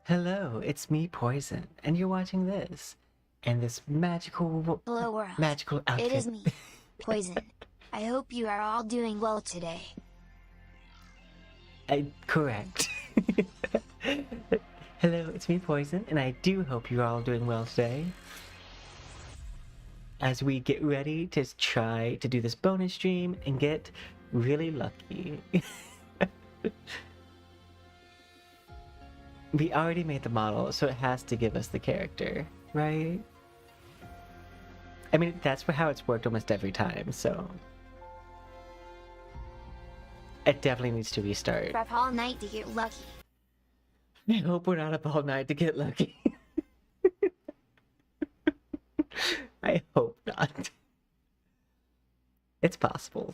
Hello, it's me, Poison, and you're watching this. And this Hello world. magical It is outfit. me, Poison. I hope you are all doing well today. Correct. Hello, it's me, Poison, and I do hope you're all doing well today. As we get ready to try to do this bonus stream and get really lucky. We already made the model, so it has to give us the character, right? I mean, that's how it's worked almost every time, so... It definitely needs to restart. Prep all night to get lucky. I hope we're not up all night to get lucky. I hope not. It's possible.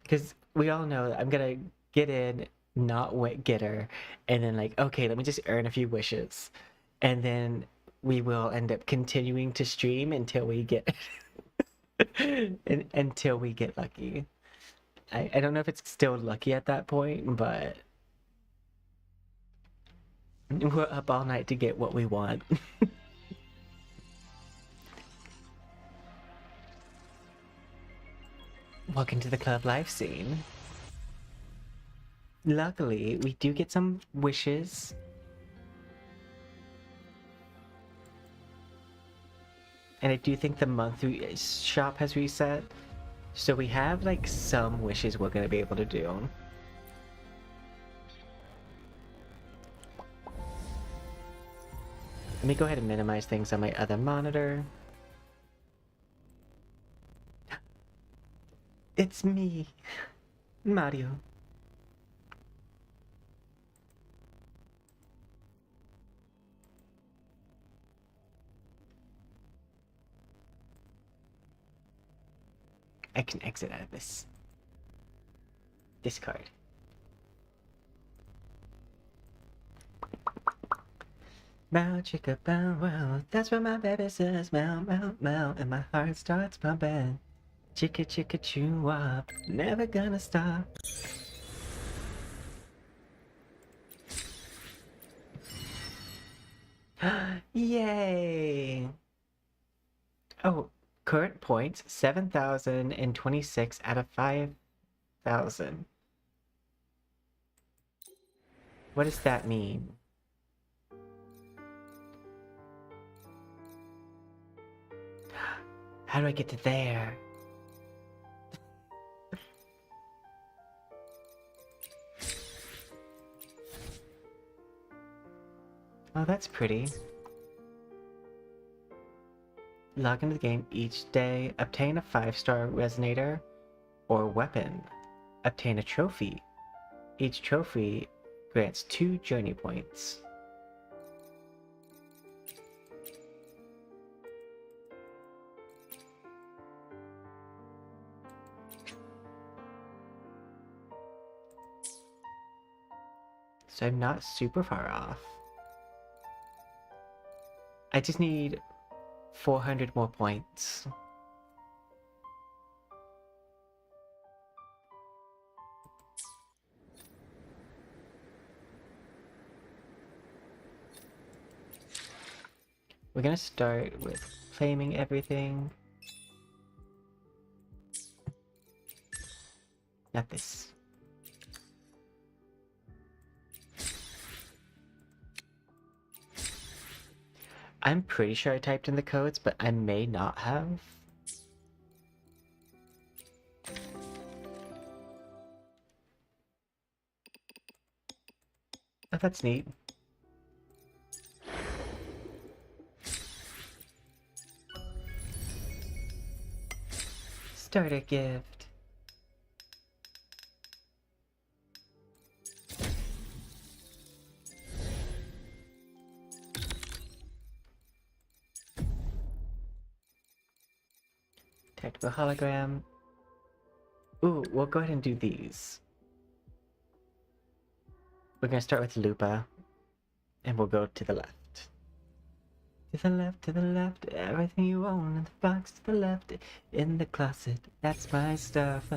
Because we all know that I'm gonna get in, not get her, and then like, okay, let me just earn a few wishes. And then we will end up continuing to stream until we get until we get lucky. I don't know if it's still lucky at that point, but we're up all night to get what we want. Welcome to the club life scene. Luckily, we do get some wishes. And I do think the monthly shop has reset. So we have like some wishes we're gonna be able to do. Let me go ahead and minimize things on my other monitor. It's me, Mario. I can exit out of this. Discard. Bow chicka bow wow, that's what my baby says. Meow meow meow, and my heart starts pumping. Chicka chicka choo wop, never gonna stop. Yay! Oh, current points 7,026 out of 5,000. What does that mean? How do I get to there? Oh, that's pretty. Log into the game each day, obtain a 5-star resonator or weapon. Obtain a trophy. Each trophy grants 2 journey points. So I'm not super far off. I just need 400 more points. We're gonna start with claiming everything. Not this. I'm pretty sure I typed in the codes, but I may not have. Oh, that's neat. Starter gift. Tactical hologram. Ooh, we'll go ahead and do these. We're gonna start with Lupa, and we'll go to the left. To the left, everything you own in the box to the left, in the closet, that's my stuff.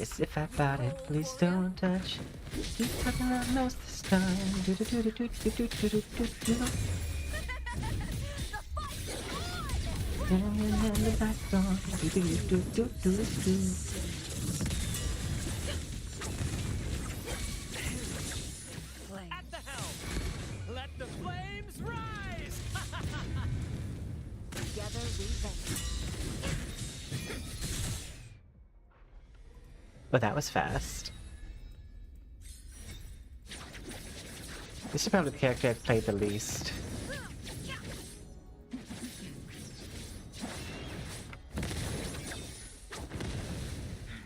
Yes, if I bought it, please don't touch. Keep talking about nose this time. Do do do do do do do do do do do. And the back on. Do do do do do do do. At the helm! Let the flames rise! Together we venture. Well, that was fast. This is probably the character I've played the least.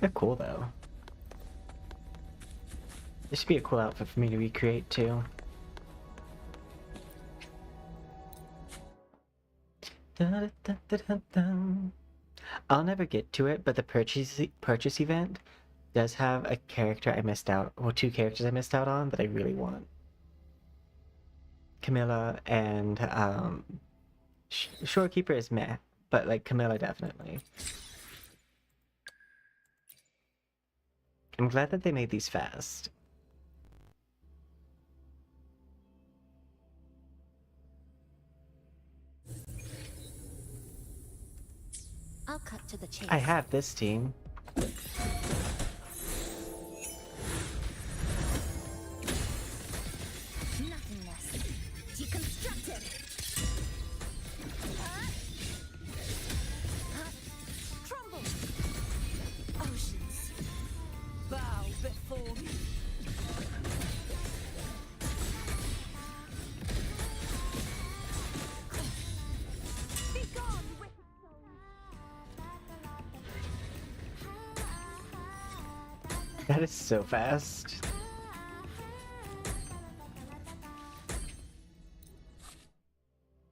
They're cool though. This should be a cool outfit for me to recreate too. Dun, dun, dun, dun, dun. I'll never get to it, but the purchase event does have a character I missed out, well, two characters I missed out on that I really want. Camilla and Shorekeeper is meh, but like Camilla definitely. I'm glad that they made these fast. I'll cut to the chase. I have this team. Nothingness. Deconstructed. Crumble. Oceans. Bow before me. Be gone, wicked soul. That is so fast.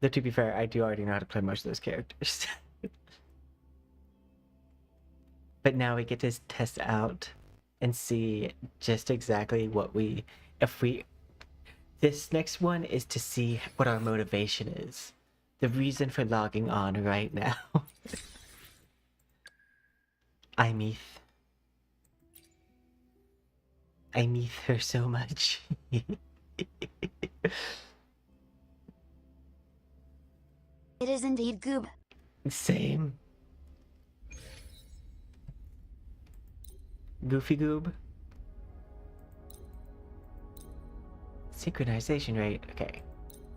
Though to be fair, I do already know how to play most of those characters. But now we get to test out and see just exactly what this next one is to see what our motivation is. The reason for logging on right now. Aemeath. I miss her so much. It is indeed Goob. Same. Goofy Goob. Synchronization rate. Okay.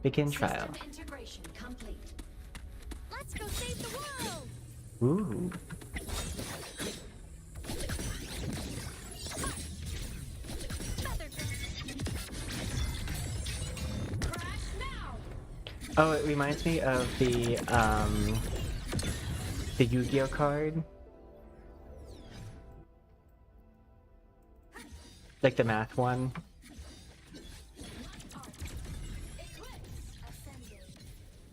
Begin trial. System integration complete. Let's go save the world. Ooh. Crash now. Oh, it reminds me of the Yu-Gi-Oh card. Like the math one.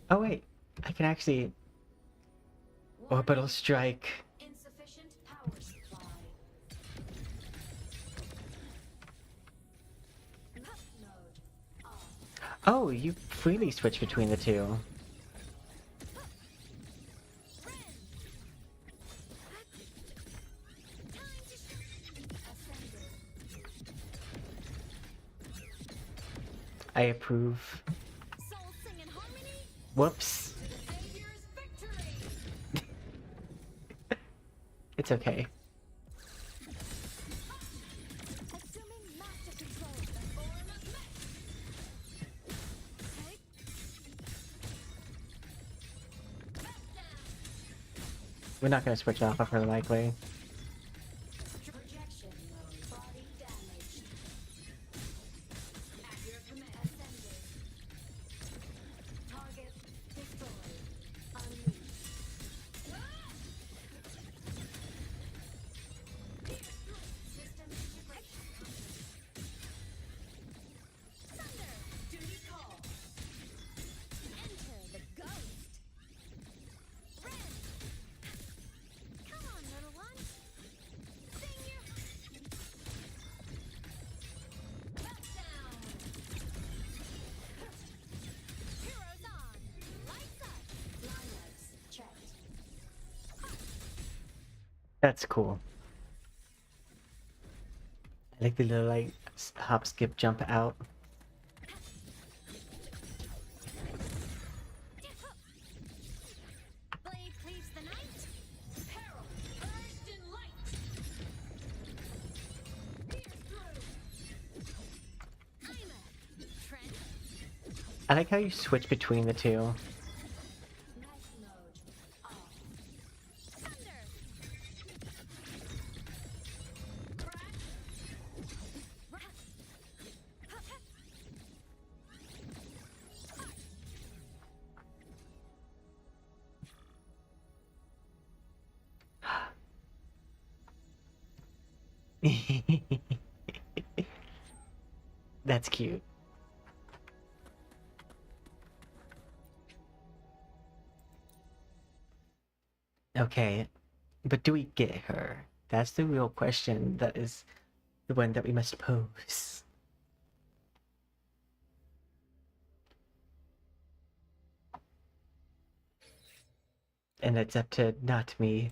Oh wait, I can actually orbital strike. Insufficient power supply. Oh, you freely switch between the two. I approve. Soul sing in harmony. Whoops. Savior's victory. It's okay. Assuming master control. Form of mech. We're not gonna switch off of her likely. Projection mode. Body damage. At your command. Ascending. Target destroyed. Unleashed. System integration. Thunder. Duty call. Enter the ghost. Ren. Come on, little one. Sing your meltdown. Heroes on. Lights up. Lineups checked. That's cool. Like the little like hop, skip, jump out. Blade cleaves the night. Herald urged in light. Pierce through. Aemeath. Trent. I like how you switch between the two. Night mode. Off. Thunder. Crash. That's cute. Okay, but do we get her? That's the real question. That is the one that we must pose. And it's up to not me.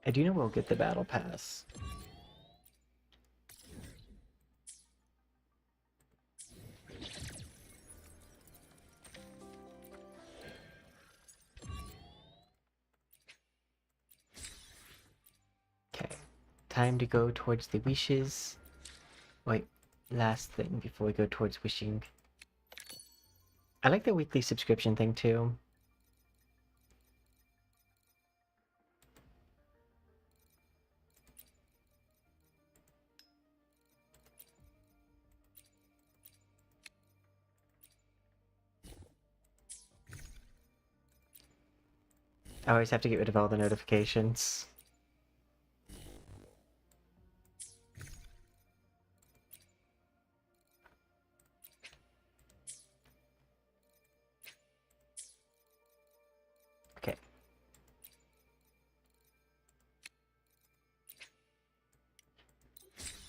I do know we'll get the battle pass. Okay, time to go towards the wishes. Wait, last thing before we go towards wishing. I like the weekly subscription thing too. I always have to get rid of all the notifications. Okay.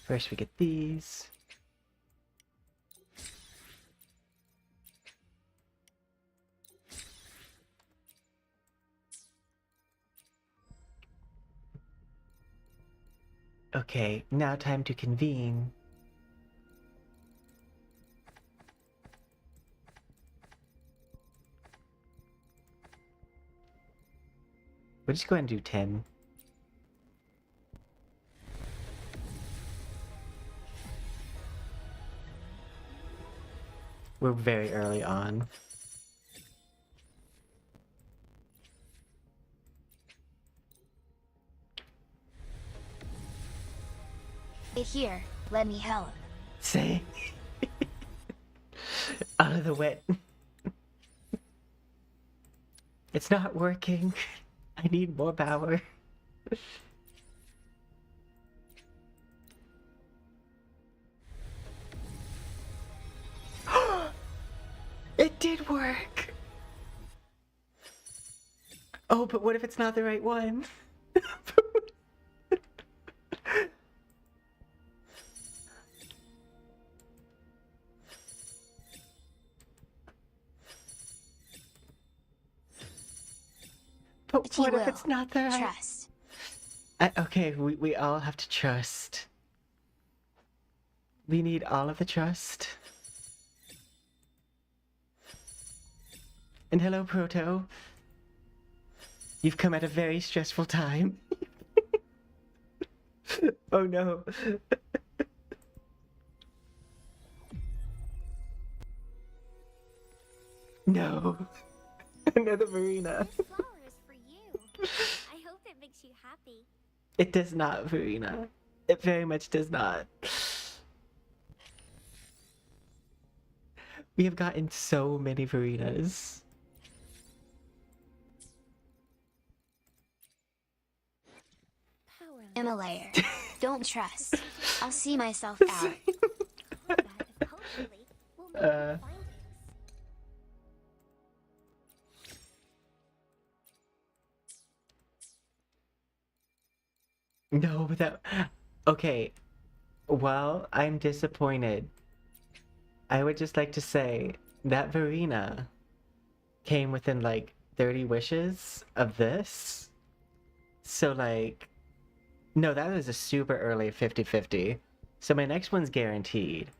First we get these. Okay, now time to convene. We'll just go ahead and do 10. We're very early on. Wait here. Let me help. Say. Out of the wet. It's not working. I need more power. It did work! Oh, but what if it's not the right one? But He what if will. it's not the right... Trust. Okay, we all have to trust. We need all of the trust. And hello, Proto. You've come at a very stressful time. Oh no. No. Another Marina. This flower is for you. I hope it makes you happy. It does not, Marina. It very much does not. We have gotten so many Verinas. Power. I'm a liar. Don't trust. I'll see myself out. Combat, hopefully, will make you find No, that. Okay, well, I'm disappointed. I would just like to say that Verena came within like 30 wishes of this. So, like, no, that was a super early 50-50. So, my next one's guaranteed.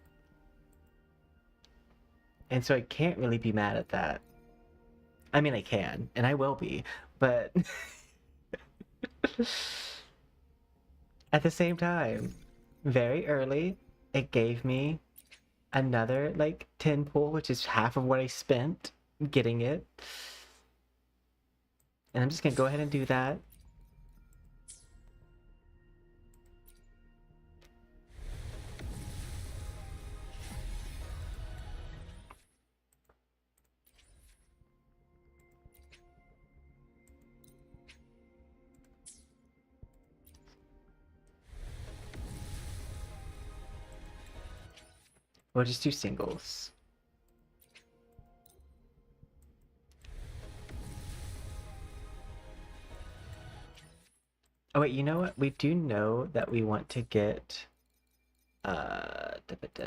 And so, I can't really be mad at that. I mean, I can, and I will be, but at the same time, very early, it gave me another like 10 pull, which is half of what I spent getting it. And I'm just gonna go ahead and do that. We'll just do singles. Oh wait, you know what? We do know that we want to get da, da, da.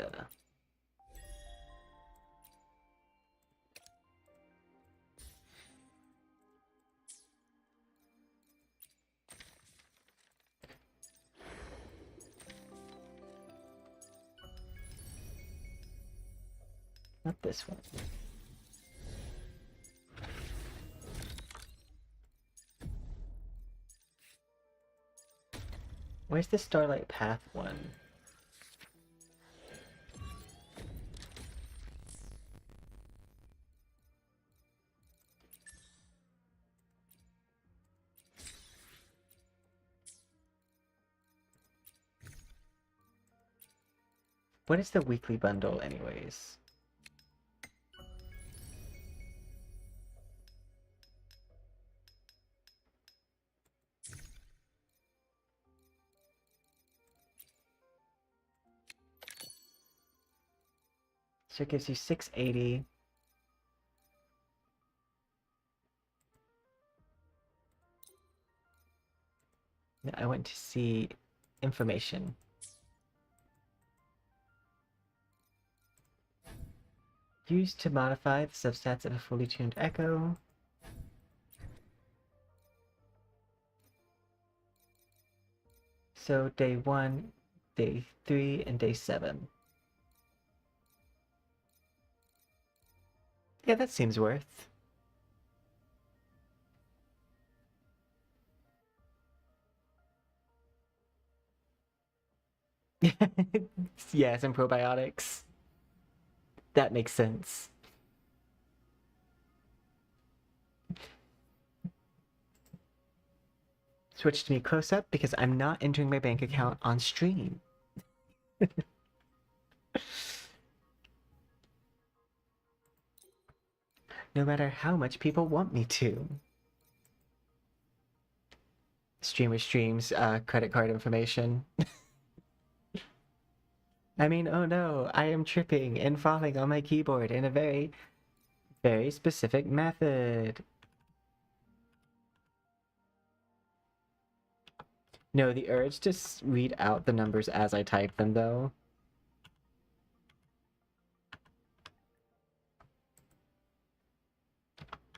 Not this one. Where's the Starlight Path one? What is the weekly bundle anyways? So it gives you 680. I went to see information. Used to modify the substats of a fully tuned echo. So day 1, day 3, and day 7. Yeah, that seems worth. Yeah, some probiotics. That makes sense. Switch to me close up because I'm not entering my bank account on stream. No matter how much people want me to. Streamer streams credit card information. I mean, oh no, I am tripping and falling on my keyboard in a very, very specific method. No, the urge to read out the numbers as I type them, though.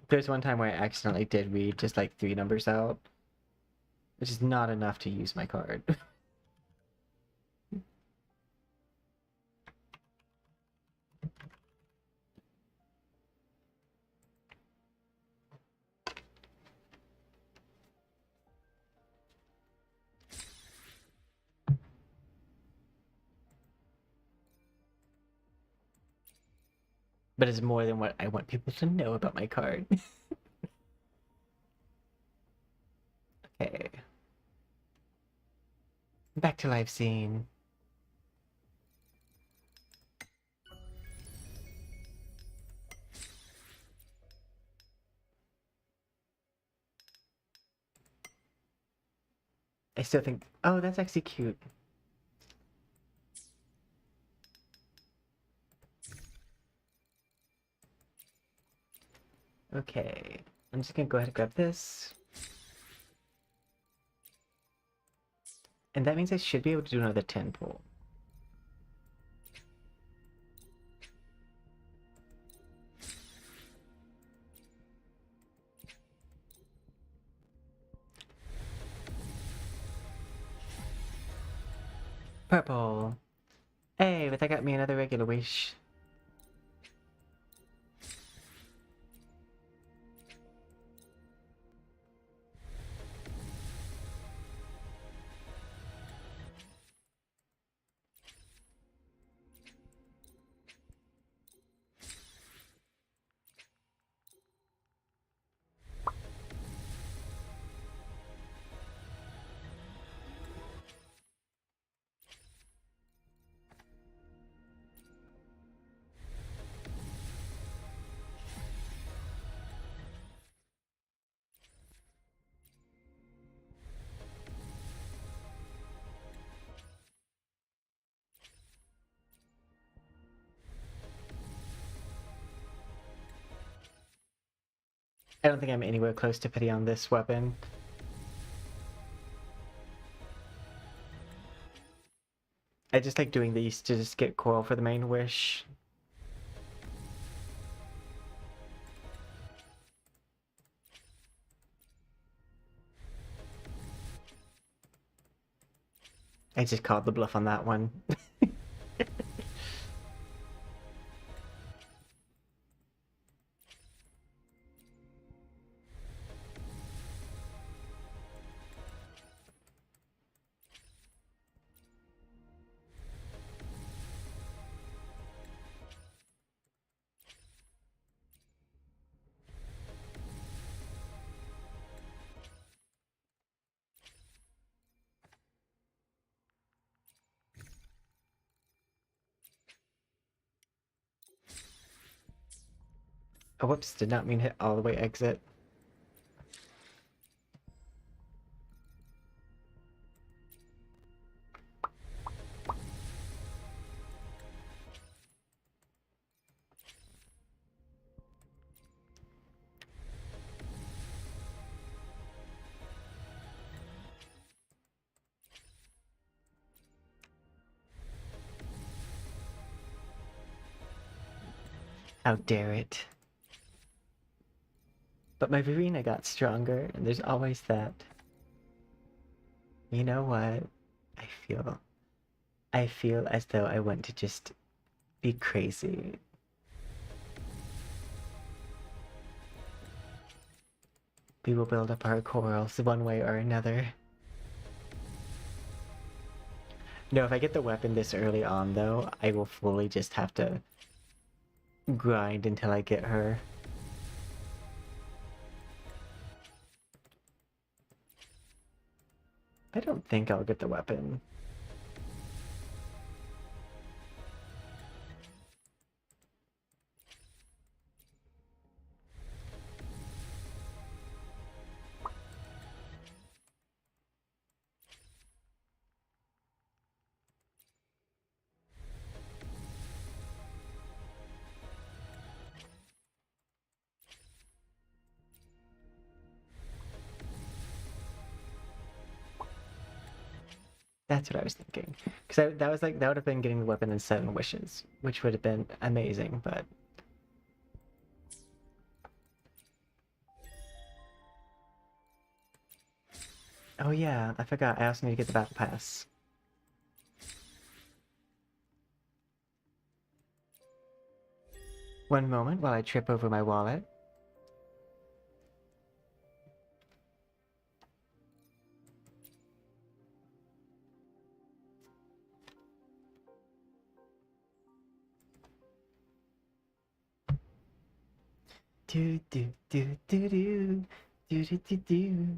There's one time where I accidentally did read just like 3 numbers out, which is not enough to use my card. But it's more than what I want people to know about my card. Okay. Back to live scene. I still think, oh, that's actually cute. Okay, I'm just gonna go ahead and grab this. And that means I should be able to do another 10 pull. Purple. Hey, but that got me another regular wish. I don't think I'm anywhere close to pity on this weapon. I just like doing these to just get coral for the main wish. I just called the bluff on that one. Oh, whoops, did not mean hit all the way exit. How dare it. But my Verena got stronger, and there's always that. You know what? I feel as though I want to just be crazy. We will build up our corals one way or another. No, if I get the weapon this early on, though, I will fully just have to grind until I get her. I don't think I'll get the weapon. That's what I was thinking. Because that was like, that would have been getting the weapon in 7 wishes, which would have been amazing, but... Oh yeah, I forgot, I also need to get the battle pass. One moment while I trip over my wallet. Do do do do do do do do do.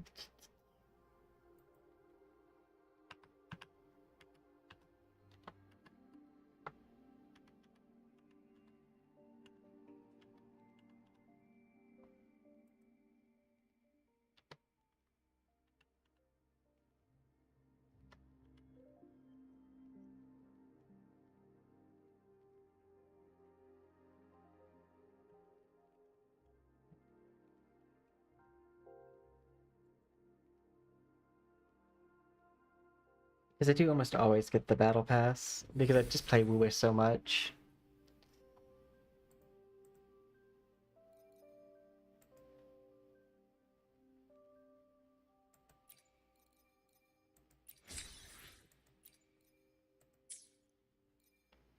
Because I do almost always get the battle pass, because I just play Woowish so much.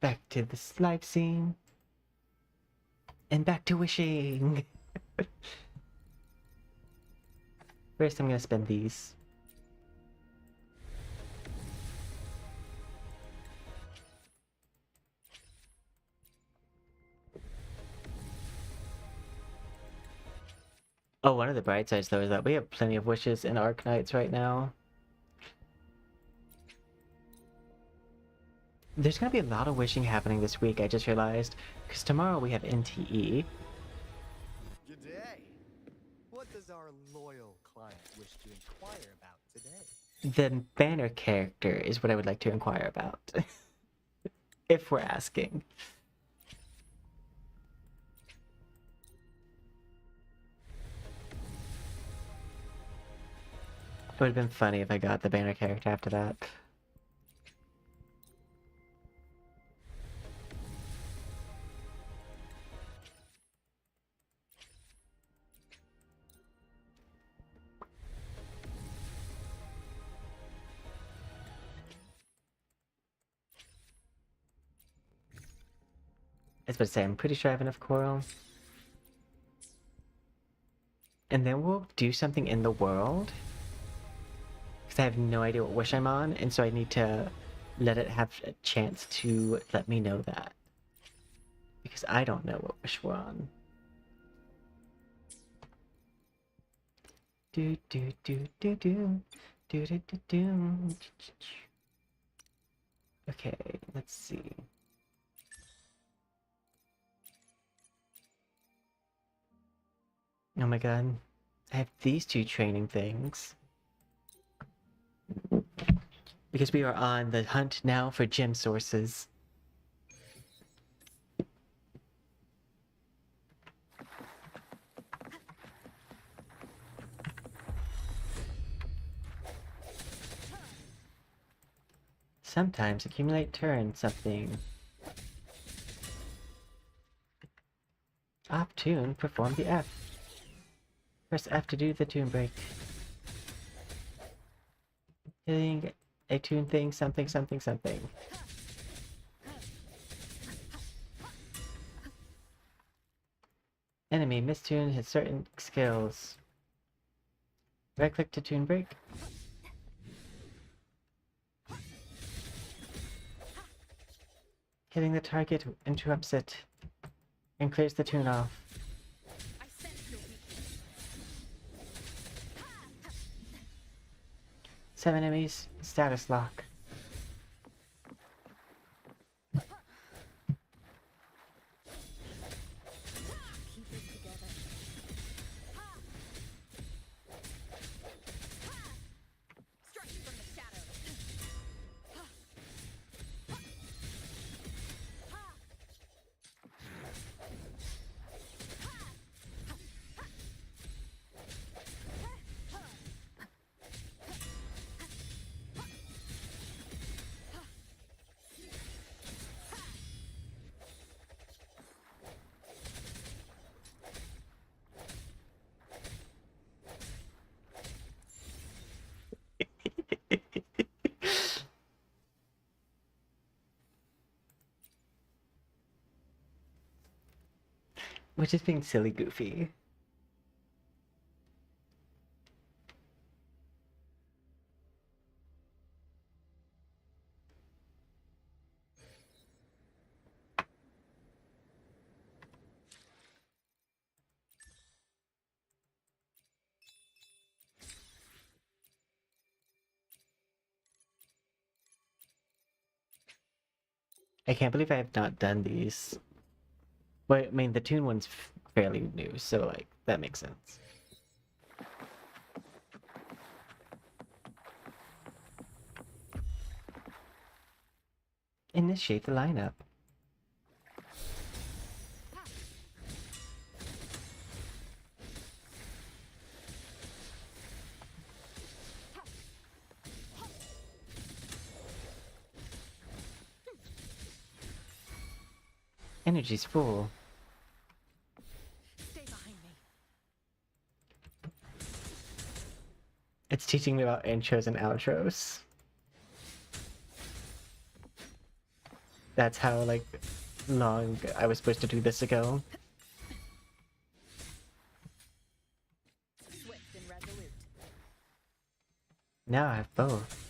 Back to the live scene. And back to wishing. First I'm gonna spend these. Oh, one of the bright sides though is that we have plenty of wishes in Arknights right now. There's gonna be a lot of wishing happening this week, I just realized. Because tomorrow we have NTE. G'day. What does our loyal client wish to inquire about today? The banner character is what I would like to inquire about. If we're asking. It would have been funny if I got the banner character after that. I was about to say, I'm pretty sure I have enough coral. And then we'll do something in the world. Because I have no idea what wish I'm on, and so I need to let it have a chance to let me know that. Because I don't know what wish we're on. Do do do do do do do do do. Okay, let's see. Oh my god. I have these two training things. Because we are on the hunt now for gem sources. Sometimes accumulate turn something. Op tune, perform the F. Press F to do the tune break. Hitting a tune thing, something, something, something. Enemy mistune has certain skills. Right click to tune break. Hitting the target interrupts it and clears the tune off. I sense your weakness. 7 enemies, status lock. Keep it together. Strike from the shadows. We're just being silly goofy. I can't believe I have not done these. Well, I mean, the tune one's fairly new, so, like, that makes sense. Initiate the lineup. energy's full. Stay behind me. It's teaching me about intros and outros. That's how, like, long I was supposed to do this ago. Swift and resolute. Now I have both.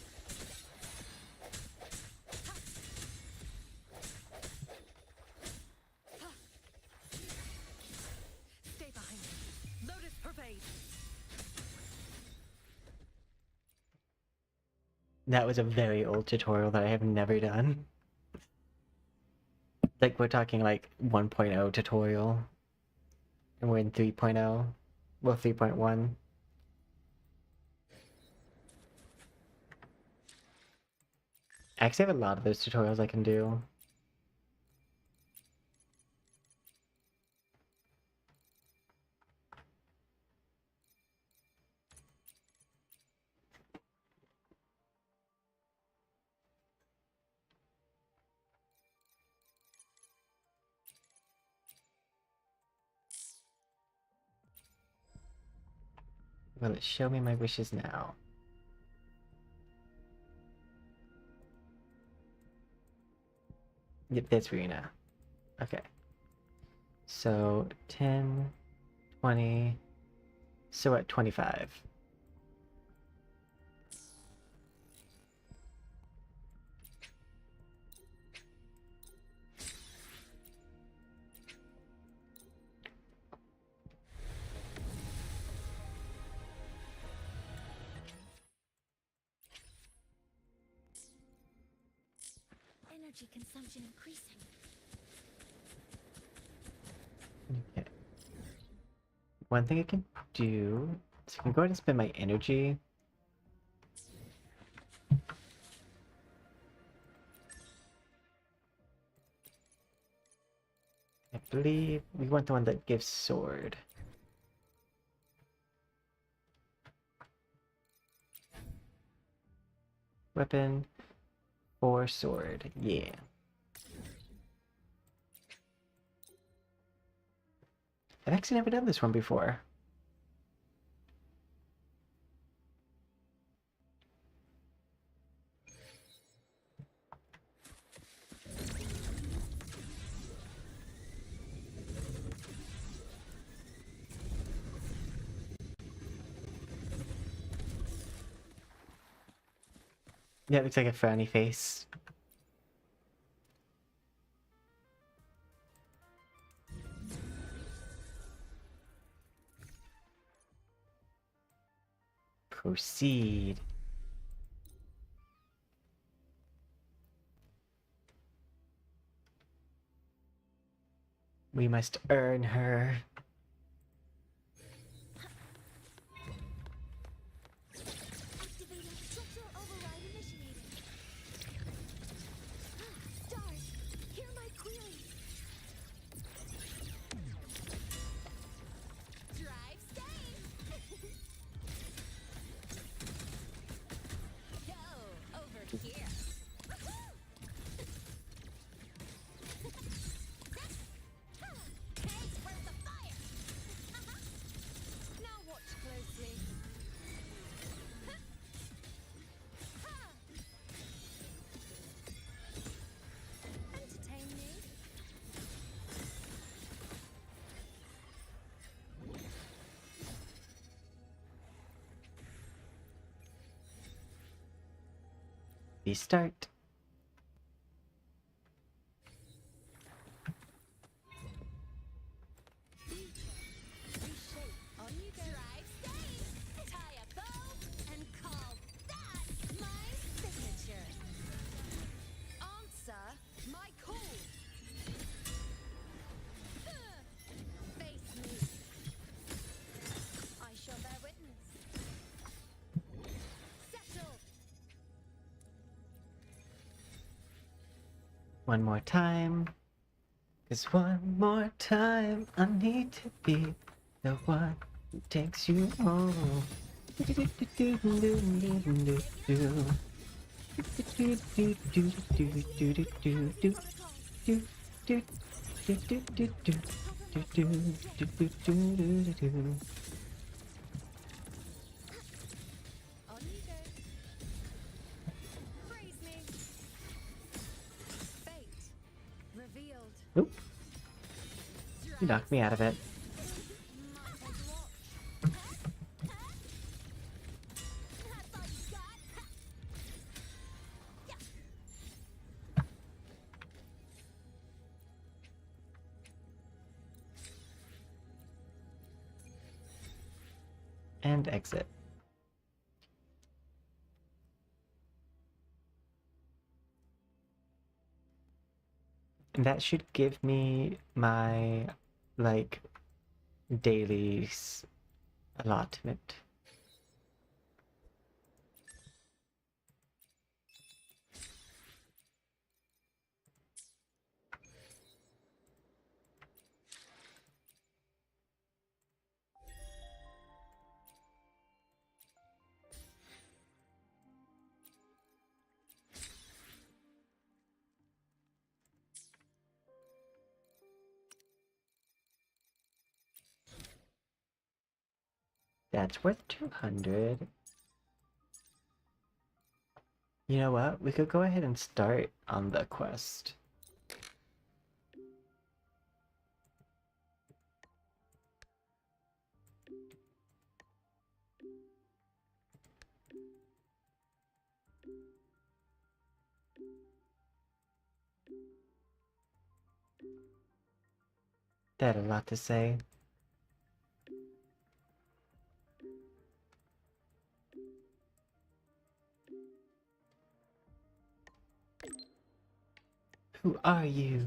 Stay behind me. Lotus pervade. That was a very old tutorial that I have never done. Like, we're talking like 1.0 tutorial. And we're in 3.0. Well, 3.1. I actually have a lot of those tutorials I can do. Will it show me my wishes now? Yep, there's Rena. Okay. So 10, 20. So at 25. Energy consumption increasing. Okay. One thing I can do is I can go ahead and spend my energy. I believe we want the one that gives sword. Weapon or sword, yeah. I've actually never done this one before. Yeah, it looks like a frowny face. Proceed. We must earn her. Activating structural override initiated. Stars, hear my queries. Drive stay. Go over here. Hey, where's the fire? Now watch closely. Entertain me. We start. Reshape. On you go. Drive stay. Tie a bow and call that my signature. Answer my call. Face me. I shall bear witness. Settle. One more time. Cause one more time I need to be the one who takes you home. Do, do, do, do, do, do, do, do, do, do, do. On you go. Praise me. Fate revealed. Oop, you knocked me out of it. Might take a watch. That's all you got? And exit. And that should give me my, like, daily allotment. That's worth 200. You know what? We could go ahead and start on the quest. They had a lot to say. Who are you?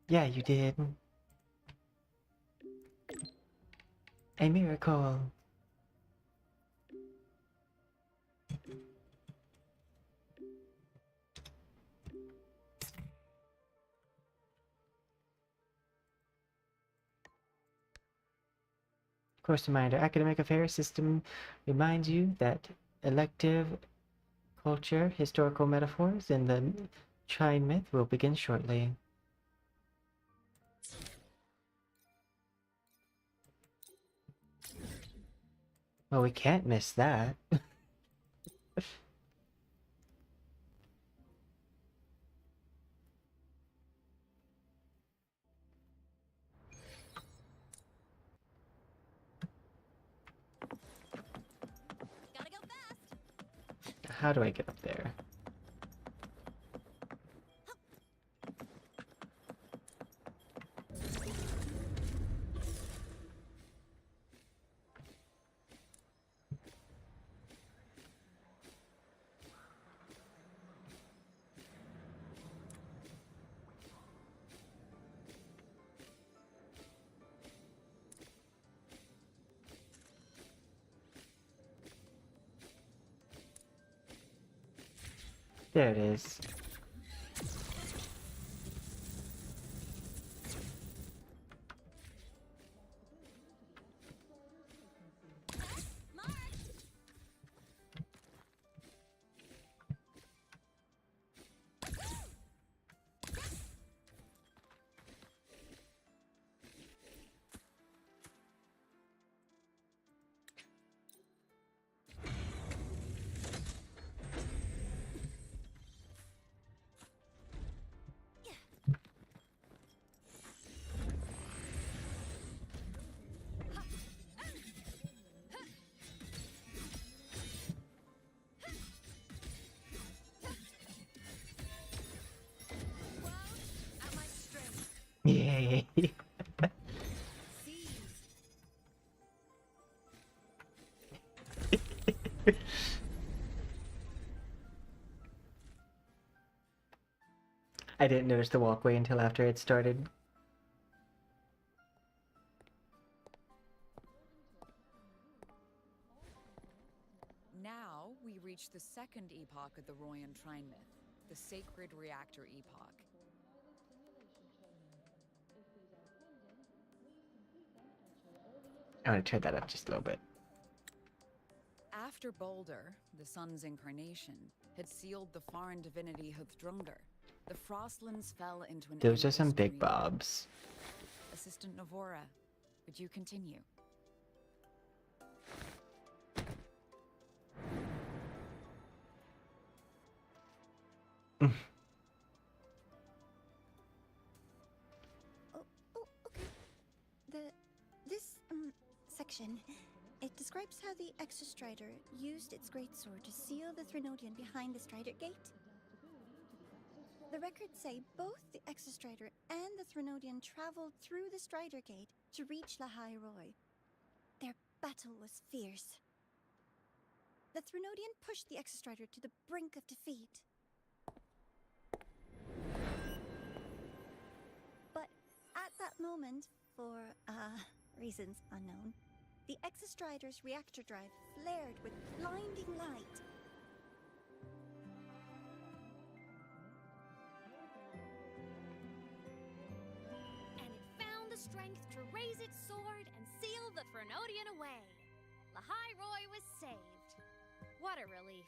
Yeah, you did. A miracle. Course reminder, academic affairs system reminds you that elective culture, historical metaphors, and the Trine myth will begin shortly. Well, we can't miss that. Gotta go fast. How do I get up there? There it is. At my strength. Yay! Seize. I didn't notice the walkway until after it started. Now we reach the second epoch of the Royan Trine myth, the sacred reactor epoch. I'm gonna turn that up just a little bit. After Balder, the sun's incarnation, had sealed the foreign divinity Huthdrungr, The Frostlands fell into an Those are some endless big dream. bobs. Assistant Navora, would you continue? Oh, okay. This section, it describes how the Exostrider used its greatsword to seal the Threnodian behind the Strider Gate. The records say both the Exostrider and the Threnodian traveled through the Strider Gate to reach Lahai Roy. Their battle was fierce. The Threnodian pushed the Exostrider to the brink of defeat. But at that moment, for reasons unknown, the Exostrider's reactor drive flared with blinding light. And it found the strength to raise its sword and seal the Threnodian away. Lahai Roy was saved. What a relief.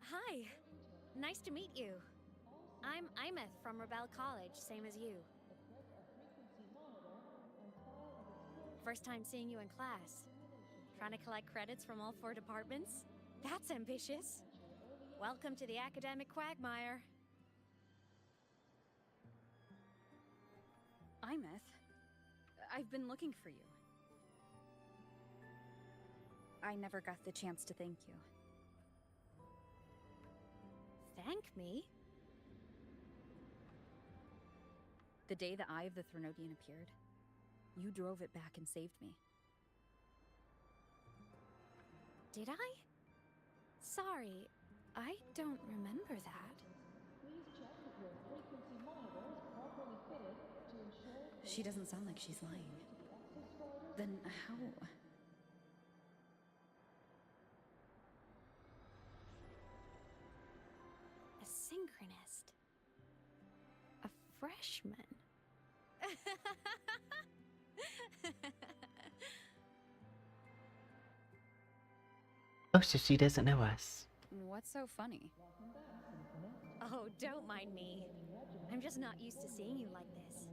Hi. Nice to meet you. I'm Aemeath from Rebel College, same as you. First time seeing you in class. Trying to collect credits from all 4 departments? That's ambitious. Welcome to the academic quagmire. Aemeath, I've been looking for you. I never got the chance to thank you. Thank me? The day the Eye of the Threnodian appeared, you drove it back and saved me. Did I? Sorry, I don't remember that. She doesn't sound like she's lying. Then how? A synchronist. A freshman. Oh, so she doesn't know us. What's so funny? Oh, don't mind me. I'm just not used to seeing you like this.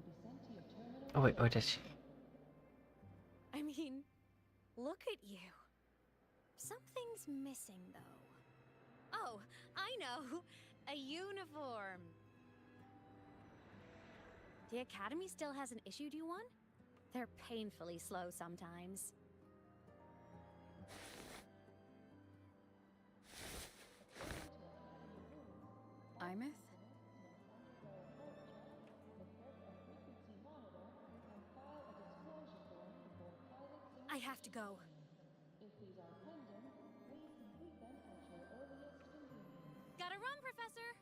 Oh wait, or does she? I mean, look at you. Something's missing, though. Oh, I know. A uniform. The Academy still hasn't issued you one? They're painfully slow sometimes. Aemeath? I have to go. Gotta run, Professor!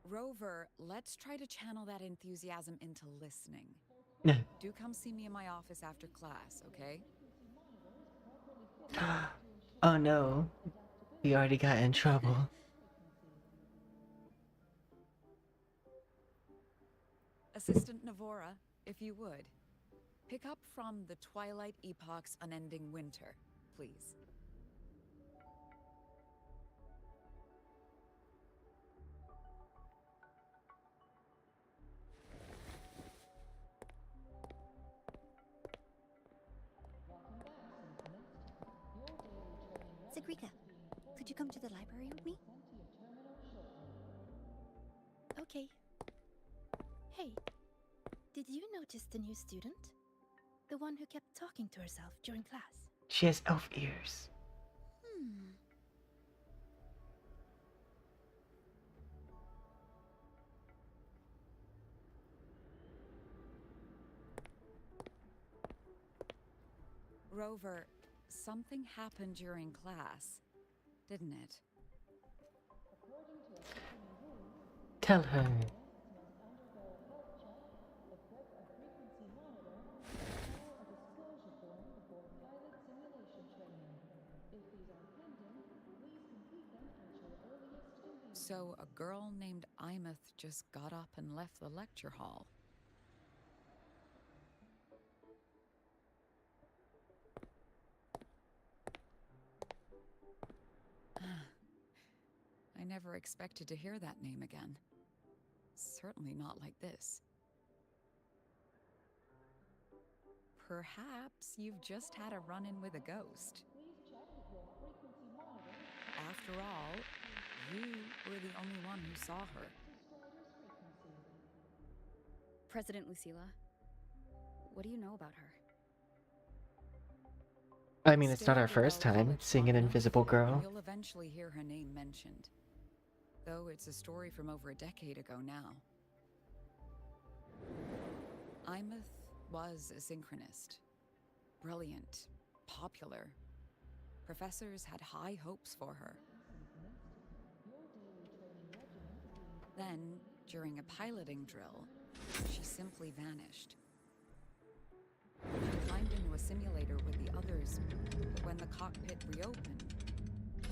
Rover, let's try to channel that enthusiasm into listening. Do come see me in my office after class, okay? Oh no, we already got in trouble. Assistant Navora, if you would. Pick up from the Twilight Epoch's Unending Winter, please. Sigrika, could you come to the library with me? Okay. Hey, did you notice the new student? The one who kept talking to herself during class? She has elf ears. Rover, something happened during class, didn't it? Tell her. So a girl named Aemeath just got up and left the lecture hall. I never expected to hear that name again. Certainly not like this. Perhaps you've just had a run-in with a ghost. After all, you were the only one who saw her. President Lucilla, what do you know about her? I mean, it's not Stay our at the first Bell time College seeing an long invisible enough, girl. You'll eventually hear her name mentioned. Though it's a story from over a decade ago now. Aemeath was a synchronist. Brilliant, popular. Professors had high hopes for her. Then, during a piloting drill, she simply vanished. She climbed into a simulator with the others, but when the cockpit reopened,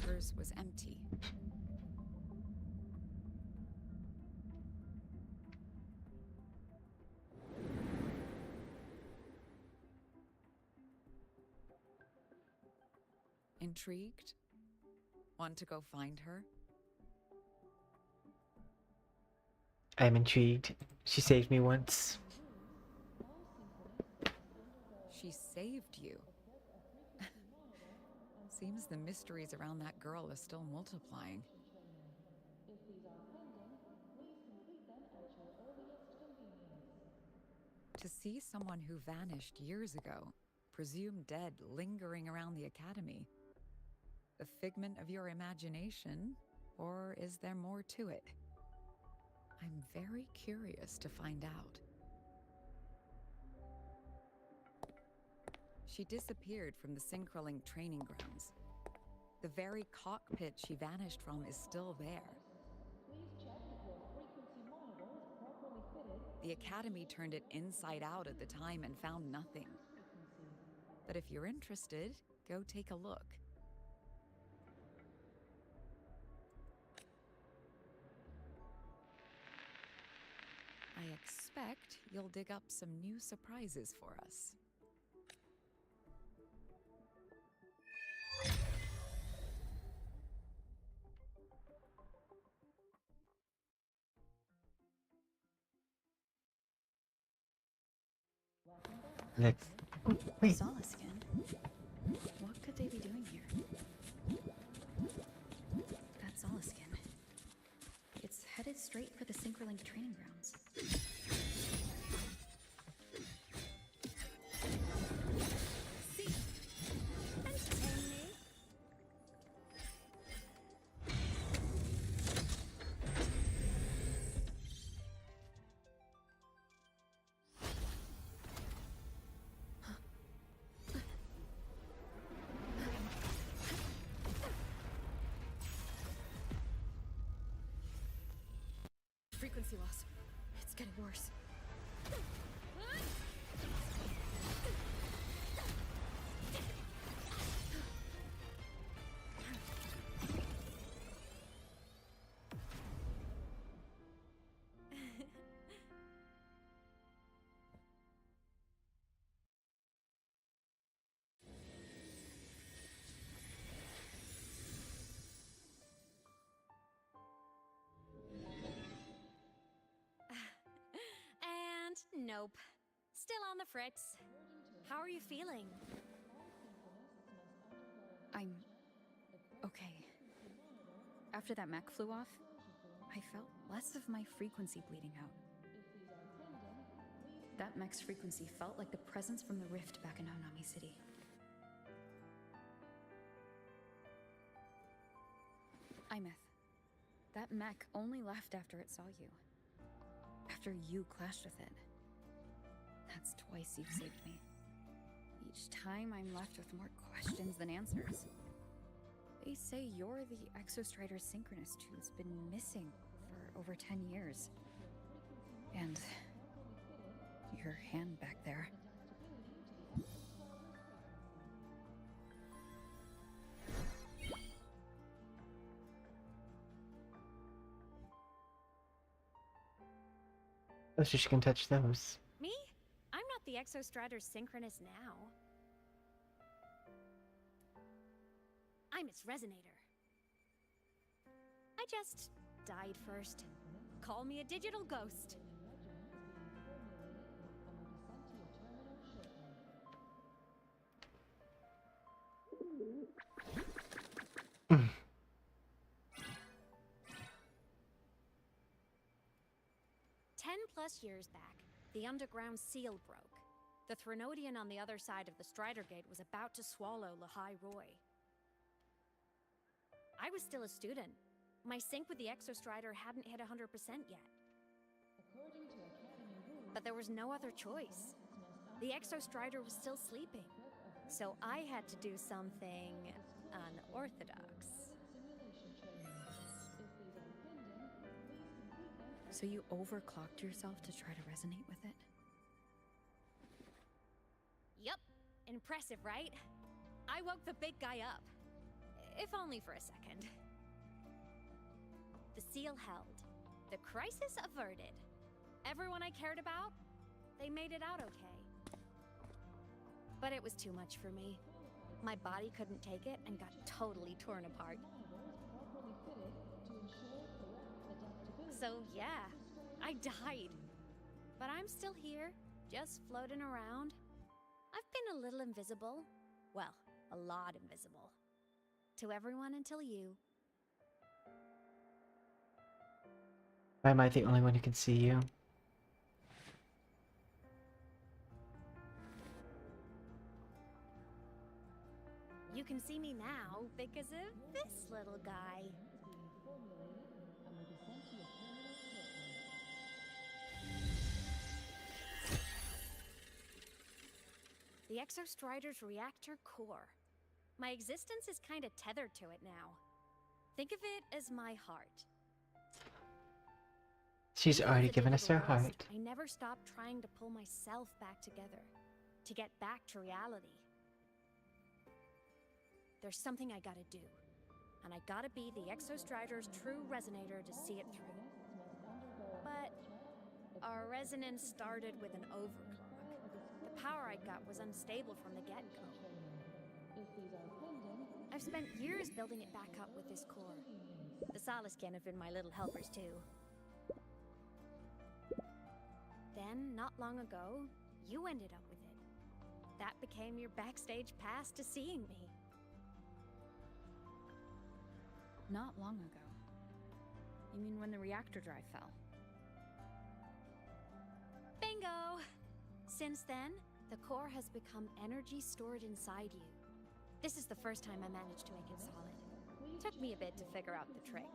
hers was empty. Intrigued? Want to go find her? I'm intrigued. She saved me once. She saved you. Seems the mysteries around that girl are still multiplying. To see someone who vanished years ago, presumed dead, lingering around the academy. The figment of your imagination, or is there more to it? I'm very curious to find out. She disappeared from the Synchrolink training grounds. The very cockpit she vanished from is still there. The Academy turned it inside out at the time and found nothing. But if you're interested, go take a look. I expect you'll dig up some new surprises for us. Let's... Wait. Solaskin? What could they be doing here? That's Solaskin. It's headed straight for the Synchrolink training grounds. See? Entertain me. Frequency loss. It's getting worse. And nope. Still on the fritz. How are you feeling? I'm okay. After that mech flew off, I felt less of my frequency bleeding out. That mech's frequency felt like the presence from the rift back in Honami City. Aemeath, that mech only left after it saw you. After you clashed with it. That's twice you've saved me. Each time I'm left with more questions than answers. They say you're the Exostrider synchronist who's been missing for over 10 years. And your hand back there. Oh, so she can touch those. Me? I'm not the Exostrider synchronist now. I'm its resonator. I just died first. Call me a digital ghost. Mm. 10+ years back, the underground seal broke. The Threnodian on the other side of the Strider Gate was about to swallow Lahai Roy. I was still a student. My sync with the Exostrider hadn't hit 100% yet. But there was no other choice. The Exostrider was still sleeping. So I had to do something unorthodox. So you overclocked yourself to try to resonate with it? Yup. Impressive, right? I woke the big guy up. If only for a second. The seal held. The crisis averted. Everyone I cared about, they made it out okay. But it was too much for me. My body couldn't take it and got totally torn apart. So yeah, I died. But I'm still here, just floating around. I've been a little invisible. Well, a lot invisible. To everyone until you. Why am I the only one who can see you? You can see me now because of this little guy. The Exostrider's reactor core. My existence is kind of tethered to it now. Think of it as my heart. She's Even already as a given us her digital ghost, heart. I never stopped trying to pull myself back together. To get back to reality. There's something I gotta do. And I gotta be the Exostrider's true resonator to see it through. But our resonance started with an overclock. The power I got was unstable from the get-go. I've spent years building it back up with this core. The Solaskin have been my little helpers too. Then, not long ago, you ended up with it. That became your backstage pass to seeing me. Not long ago. You mean when the reactor drive fell? Bingo! Since then, the core has become energy stored inside you. This is the first time I managed to make it solid. Took me a bit to figure out the trick.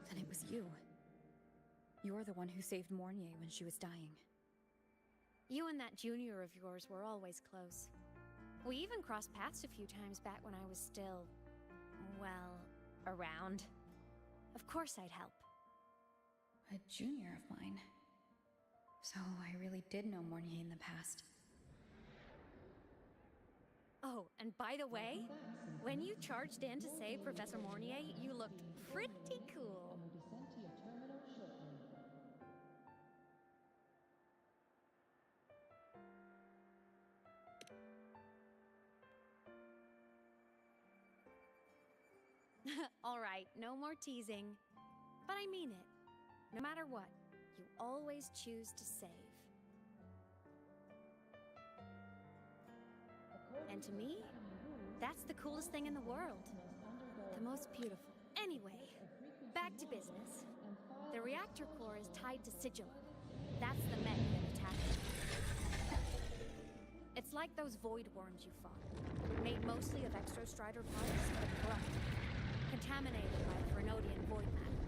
Then it was you. You're the one who saved Mornier when she was dying. You and that junior of yours were always close. We even crossed paths a few times back when I was still, well, around. Of course I'd help. A junior of mine. So I really did know Mornier in the past. Oh, and by the way, when you charged in to save Professor Mornier, you looked pretty cool. All right, no more teasing. But I mean it. No matter what, you always choose to save. And to me, that's the coolest thing in the world. The most beautiful. Anyway, back to business. The reactor core is tied to Sigillum. That's the mech that attacked it. It's like those void worms you fought. Made mostly of Exostrider parts, but corrupt. Contaminated by Threnodian void matter.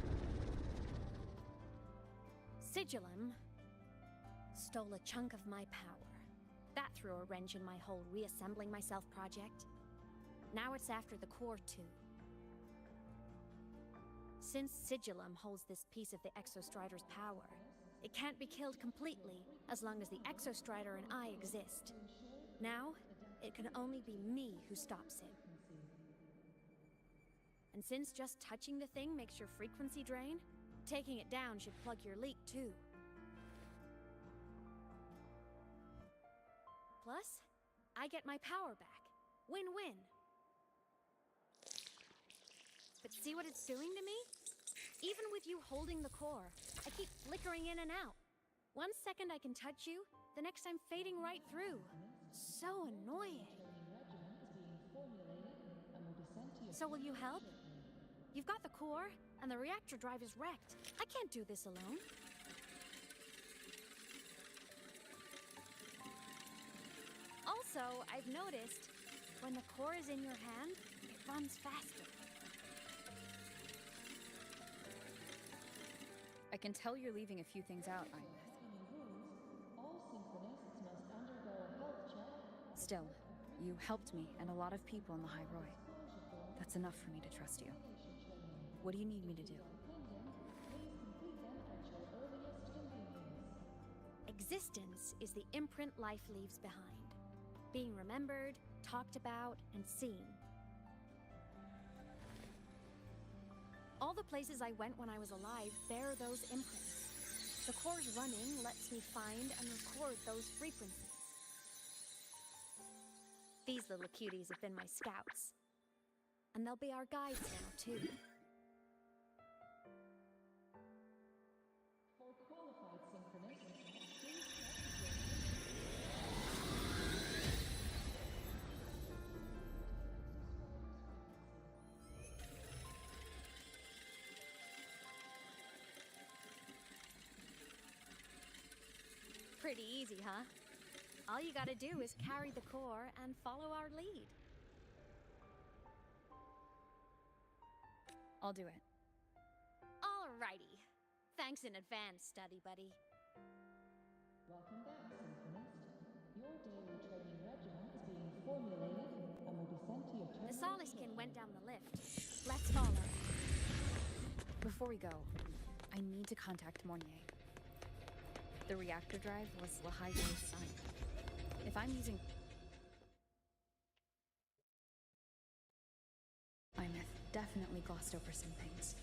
Sigillum, stole a chunk of my power. That threw a wrench in my whole reassembling myself project. Now it's after the core too. Since Sigillum holds this piece of the Exostrider's power, it can't be killed completely as long as the Exostrider and I exist. Now, it can only be me who stops it. And since just touching the thing makes your frequency drain, taking it down should plug your leak too. Plus, I get my power back. Win-win. But see what it's doing to me? Even with you holding the core, I keep flickering in and out. 1 second I can touch you, the next I'm fading right through. So annoying. So will you help? You've got the core, and the reactor drive is wrecked. I can't do this alone. Also, I've noticed, when the core is in your hand, it runs faster. I can tell you're leaving a few things out, Aemeath. Still, you helped me and a lot of people in the High Roy. That's enough for me to trust you. What do you need me to do? Existence is the imprint life leaves behind. Being remembered, talked about, and seen. All the places I went when I was alive bear those imprints. The core's running lets me find and record those frequencies. These little cuties have been my scouts. And they'll be our guides now, too. Pretty easy, huh? All you gotta do is carry the core and follow our lead. I'll do it. Alrighty. Thanks in advance, study buddy. Welcome back, Symphonist. Your daily training regimen is being formulated and will be sent to your The terminal. Soliskin went down the lift. Let's follow. Before we go, I need to contact Mornier. The reactor drive was Lahai's son. If I'm using... Aemeath definitely glossed over some things.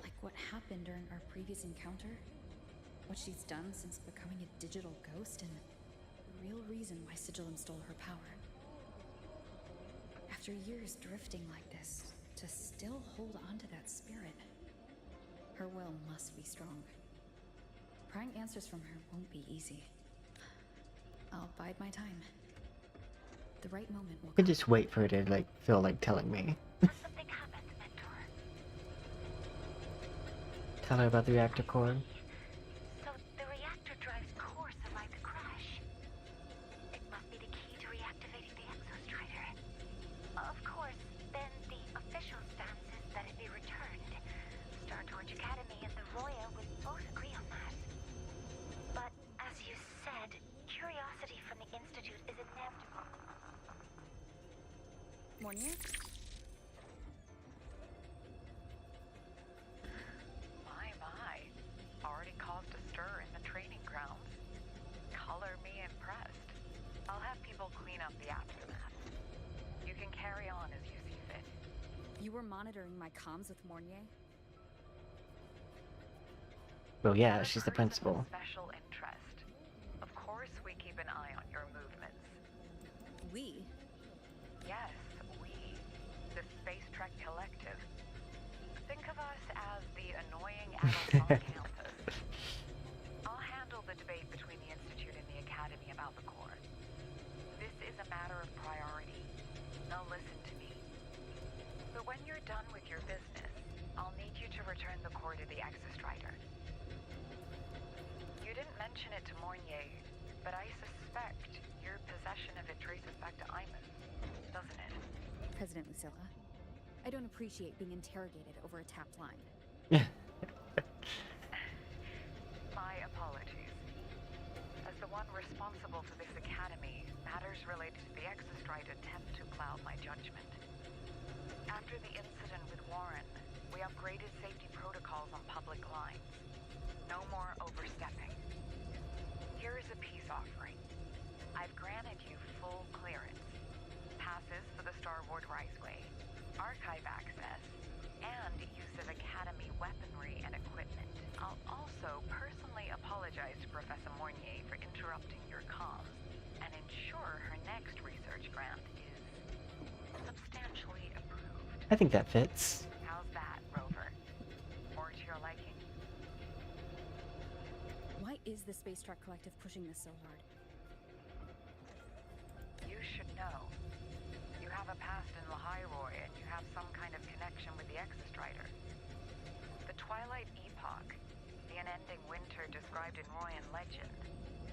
Like what happened during our previous encounter, what she's done since becoming a digital ghost, and the real reason why Sigillum stole her power. After years drifting like this, to still hold on to that spirit, her will must be strong. Prying answers from her won't be easy. I'll bide my time. The right moment will I could come. just wait for her to, like, feel like telling me. Something happened, Mentor. Tell her about the reactor core. So the reactor drive's core survived the crash. It must be the key to reactivating the Exostrider. Of course, then the official stance is that it be returned. Star Torch Academy and the Royal would both agree on that. But as you said, curiosity from the Institute is inevitable. Mornier? My. Already caused a stir in the training grounds. Color me impressed. I'll have people clean up the aftermath. You can carry on as you see fit. You were monitoring my comms with Mornier? Well, yeah, You're a she's the person principal. of special interest. Of course we keep an eye on your movements. We? Yes, we. The Space Trek Collective. Think of us as the annoying adults on campus. I'll handle the debate between the Institute and the Academy about the core. This is a matter of priority. Now listen to me. But when you're done with your business, I'll need you to return the core to the Exostrider. You didn't mention it to Mornier, but I suspect your possession of it traces back to Aemeath, doesn't it? President Lucilla, I don't appreciate being interrogated over a tapped line. one responsible for this academy, matters related to the Exostrider tend to cloud my judgment. After the incident with Warren, we upgraded safety protocols on public lines. No more overstepping. Here is a peace offering. I've granted you full clearance. Passes for the Starboard Riseway, archive access, and use of Academy weaponry and equipment. I'll also personally apologize to Professor Mornier for interrupting your comms and ensure her next research grant is substantially approved. I think that fits. How's that, Rover? More to your liking? Why is the Space Truck Collective pushing this so hard? You should know. You have a past in Lahiroy, and you have some kind of connection with the Exostrider. The Twilight Epoch, the unending winter described in Royan legend.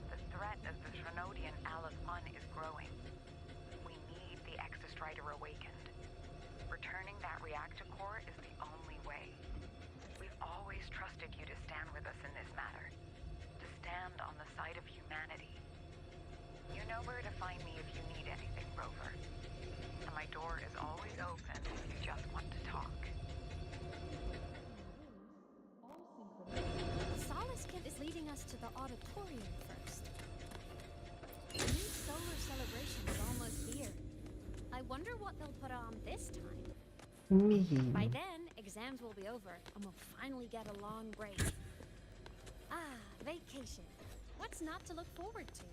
The threat of the Trinodian Aleph Mun is growing. We need the Exostrider awakened. Returning that reactor core is the only way. We've always trusted you to stand with us in this matter. To stand on the side of humanity. You know where to find me if you need anything, Rover. And my door is always open if you just want to talk. Solaskin is leading us to the auditorium first. The new solar celebration is almost here. I wonder what they'll put on this time. Me. By then, exams will be over, and we'll finally get a long break. Ah, vacation. What's not to look forward to?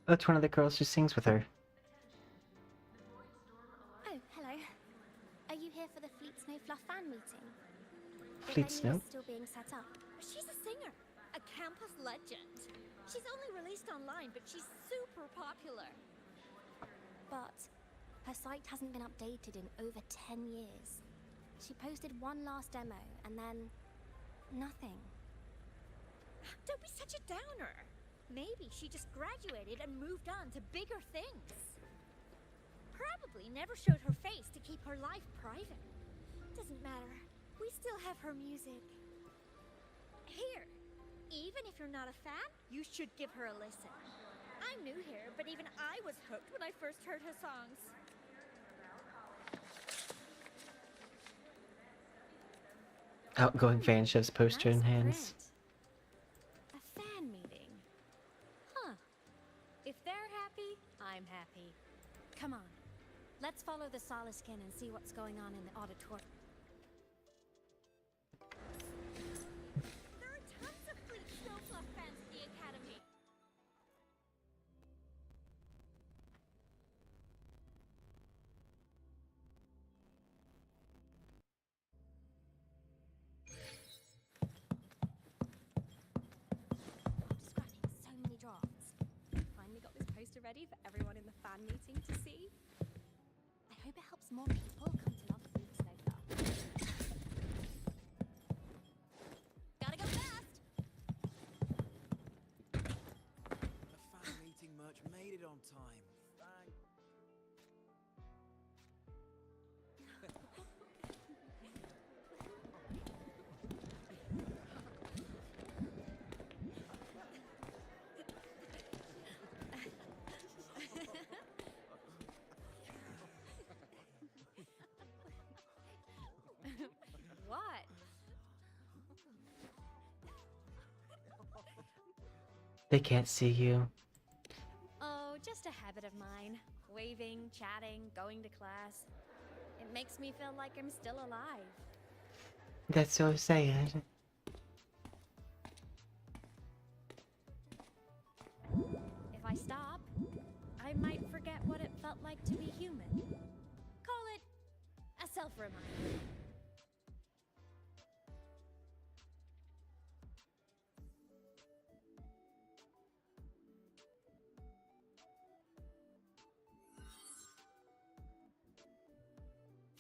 That's one of the girls who sings with her. Oh, hello. Are you here for the Fleet Snow Fluff fan meeting? The Fleet venue Snow? is still being set up. She's a singer, a campus legend. She's only released online, but she's super popular. But her site hasn't been updated in over 10 years. She posted one last demo, and then nothing. Don't be such a downer. Maybe she just graduated and moved on to bigger things. Probably never showed her face to keep her life private. Doesn't matter. We still have her music. Here, even if you're not a fan, you should give her a listen. I'm new here, but even I was hooked when I first heard her songs. Outgoing fan shows poster in hands. A fan meeting. Huh. If they're happy, I'm happy. Come on. Let's follow the Solaskin and see what's going on in the auditorium. There are tons of Fleet Snowfluff fans at the Academy. Just writing so many drafts. Finally got this poster ready for everyone in the fan meeting to see. I hope it helps more people come to love Fleet Snowfluff. Gotta go fast! The fan meeting merch made it on time. Thank... What? They can't see you. Oh, just a habit of mine. Waving, chatting, going to class. It makes me feel like I'm still alive. That's so sad. If I stop, I might forget what it felt like to be human. Call it a self-reminder.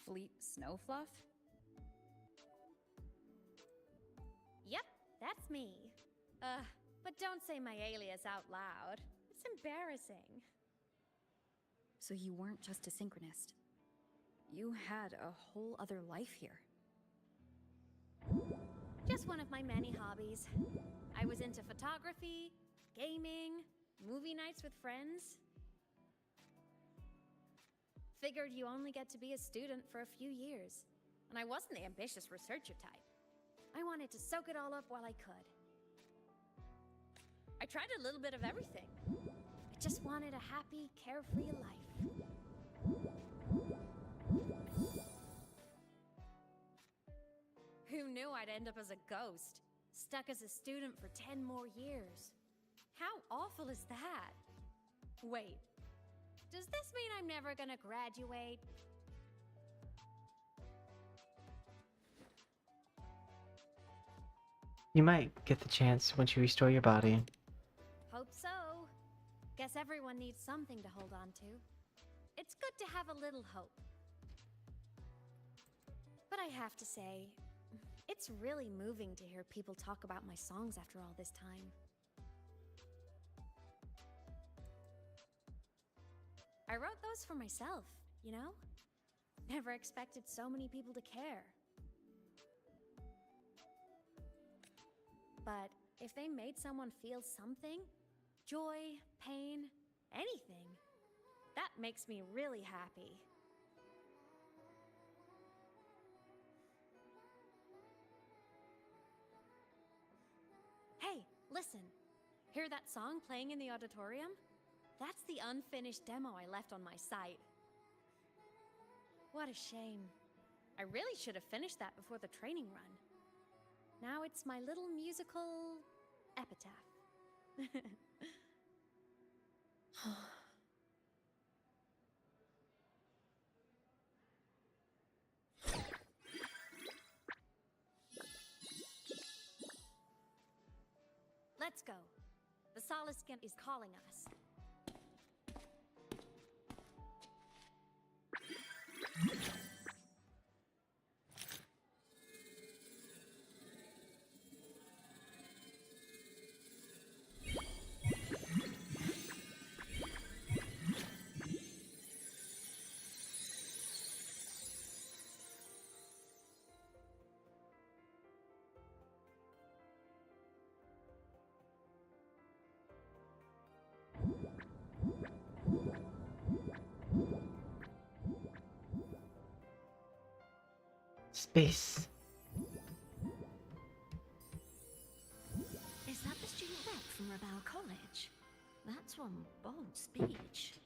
Fleet Snowfluff? That's me. But don't say my alias out loud. It's embarrassing. So you weren't just a synchronist. You had a whole other life here. Just one of my many hobbies. I was into photography, gaming, movie nights with friends. Figured you only get to be a student for a few years. And I wasn't the ambitious researcher type. I wanted to soak it all up while I could. I tried a little bit of everything. I just wanted a happy, carefree life. Who knew I'd end up as a ghost, stuck as a student for 10 more years? How awful is that? Wait, does this mean I'm never gonna graduate? You might get the chance once you restore your body. Hope so. Guess everyone needs something to hold on to. It's good to have a little hope. But I have to say, it's really moving to hear people talk about my songs after all this time. I wrote those for myself, you know? Never expected so many people to care. But if they made someone feel something, joy, pain, anything, that makes me really happy. Hey, listen. Hear that song playing in the auditorium? That's the unfinished demo I left on my site. What a shame. I really should have finished that before the training run. Now it's my little musical epitaph. Let's go. The Solace Skin is calling us. Space. Is that the student rep from Rebel College? That's one bold speech.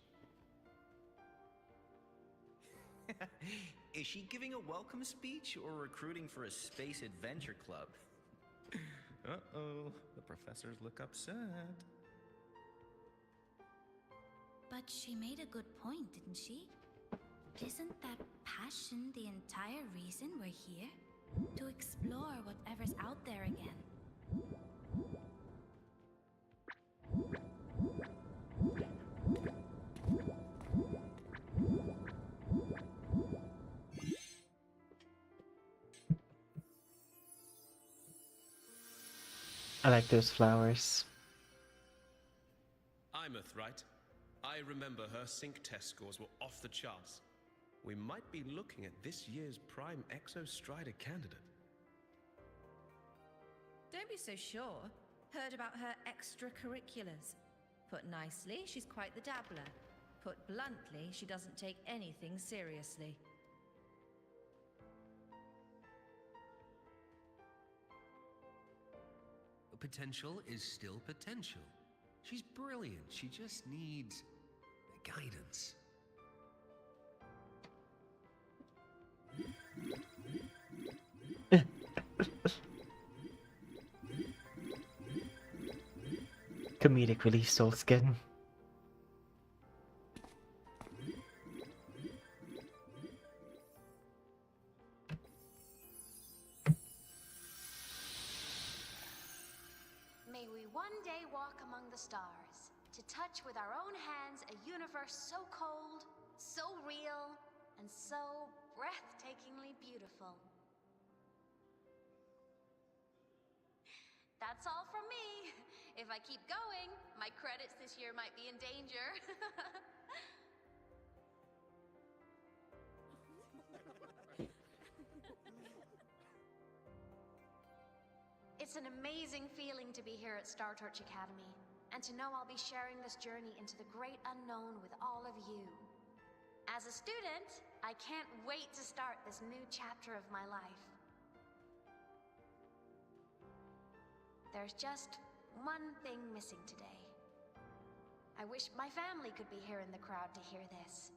Is she giving a welcome speech or recruiting for a space adventure club? Uh-oh, the professors look upset. But she made a good point, didn't she? Isn't that passion the entire reason we're here? To explore whatever's out there again. I like those flowers. Aemeath, right? I remember her sync test scores were off the charts. We might be looking at this year's prime Exostrider candidate. Don't be so sure. Heard about her extracurriculars. Put nicely, she's quite the dabbler. Put bluntly, she doesn't take anything seriously. Potential is still potential. She's brilliant. She just needs guidance. Comedic relief, Soul Skin. May we one day walk among the stars, to touch with our own hands a universe so cold, so real, and so breathtakingly beautiful. That's all from me. If I keep going, my credits this year might be in danger. It's an amazing feeling to be here at Star Torch Academy, and to know I'll be sharing this journey into the great unknown with all of you. As a student, I can't wait to start this new chapter of my life. There's just one thing missing today. I wish my family could be here in the crowd to hear this.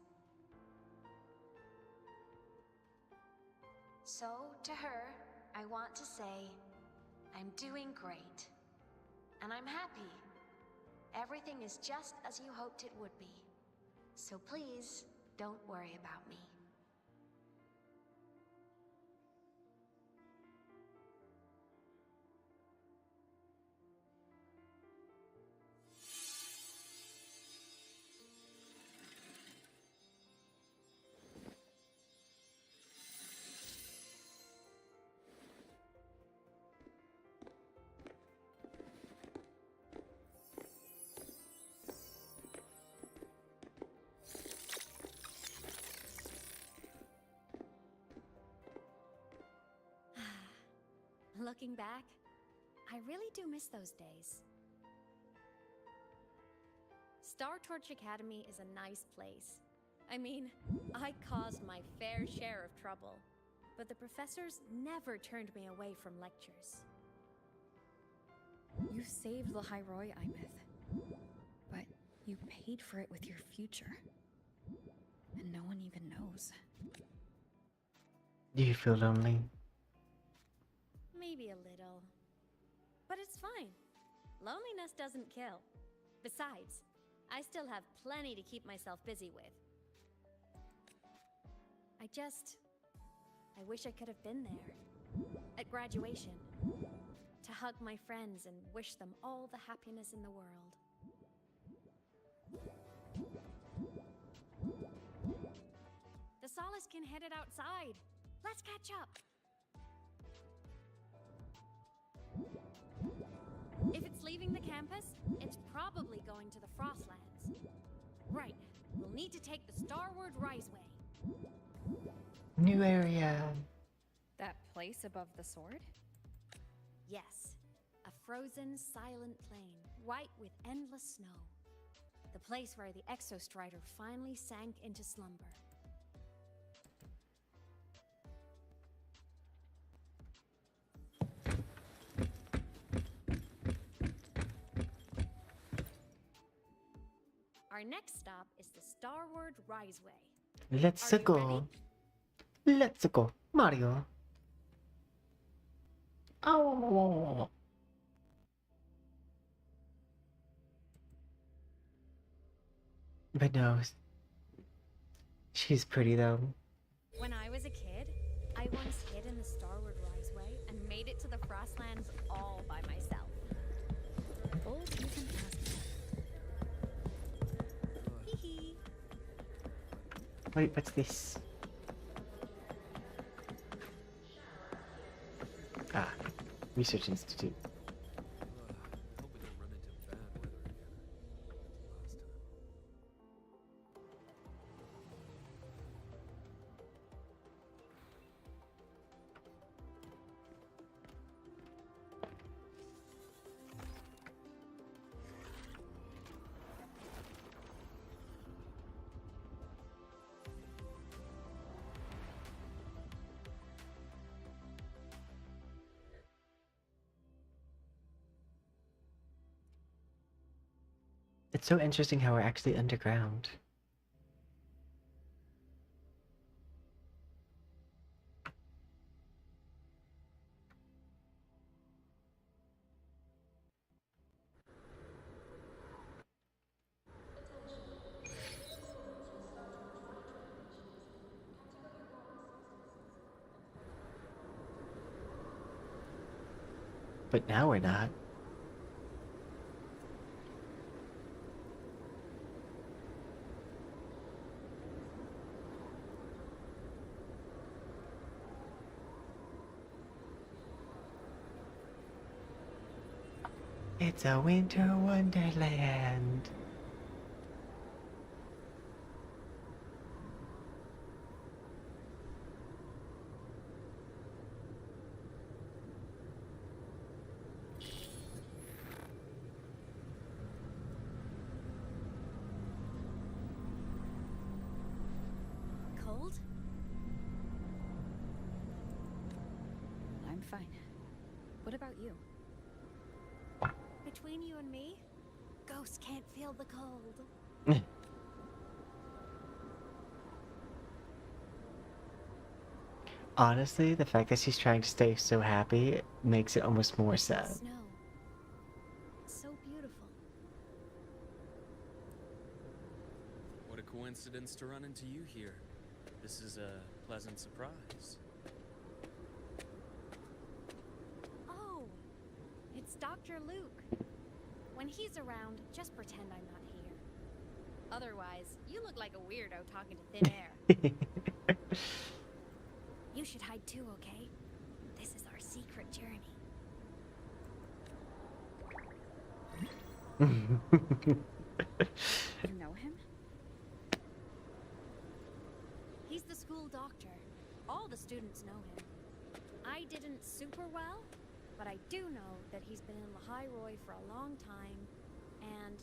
So, to her, I want to say, I'm doing great. And I'm happy. Everything is just as you hoped it would be. So please, don't worry about me. Looking back, I really do miss those days. Star Torch Academy is a nice place. I mean, I caused my fair share of trouble, but the professors never turned me away from lectures. You saved the Hyroi, Aemeath, but you paid for it with your future. And no one even knows. Do you feel lonely? Maybe a little. But it's fine. Loneliness doesn't kill. Besides, I still have plenty to keep myself busy with. I wish I could have been there. At graduation. To hug my friends and wish them all the happiness in the world. The Solaskin headed outside. Let's catch up. If it's leaving the campus, it's probably going to the Frostlands. Right, we'll need to take the Starward Riseway. New area. That place above the sword? Yes, a frozen, silent plain, white with endless snow. The place where the Exostrider finally sank into slumber. Our next stop is the Starward Riseway. Let's go. Let's go, Mario. Oh. But no, she's pretty though. When I was a kid, I once hid in the Starward Riseway and made it to the Frostlands all by myself. Bold even Hee. Wait, what's this? Ah, Research Institute. It's so interesting how we're actually underground. But now we're not. It's a winter wonderland. Cold? I'm fine. What about you? Between you and me, ghosts can't feel the cold. Honestly, the fact that she's trying to stay so happy makes it almost more sad. Snow. So beautiful. What a coincidence to run into you here. This is a pleasant surprise. Oh, it's Dr. Luke. When he's around, just pretend I'm not here. Otherwise, you look like a weirdo talking to thin air. You should hide too, okay? This is our secret journey. You know him? He's the school doctor. All the students know him. I didn't super well, but I do know that he's been in Lehigh Roy for a long time, and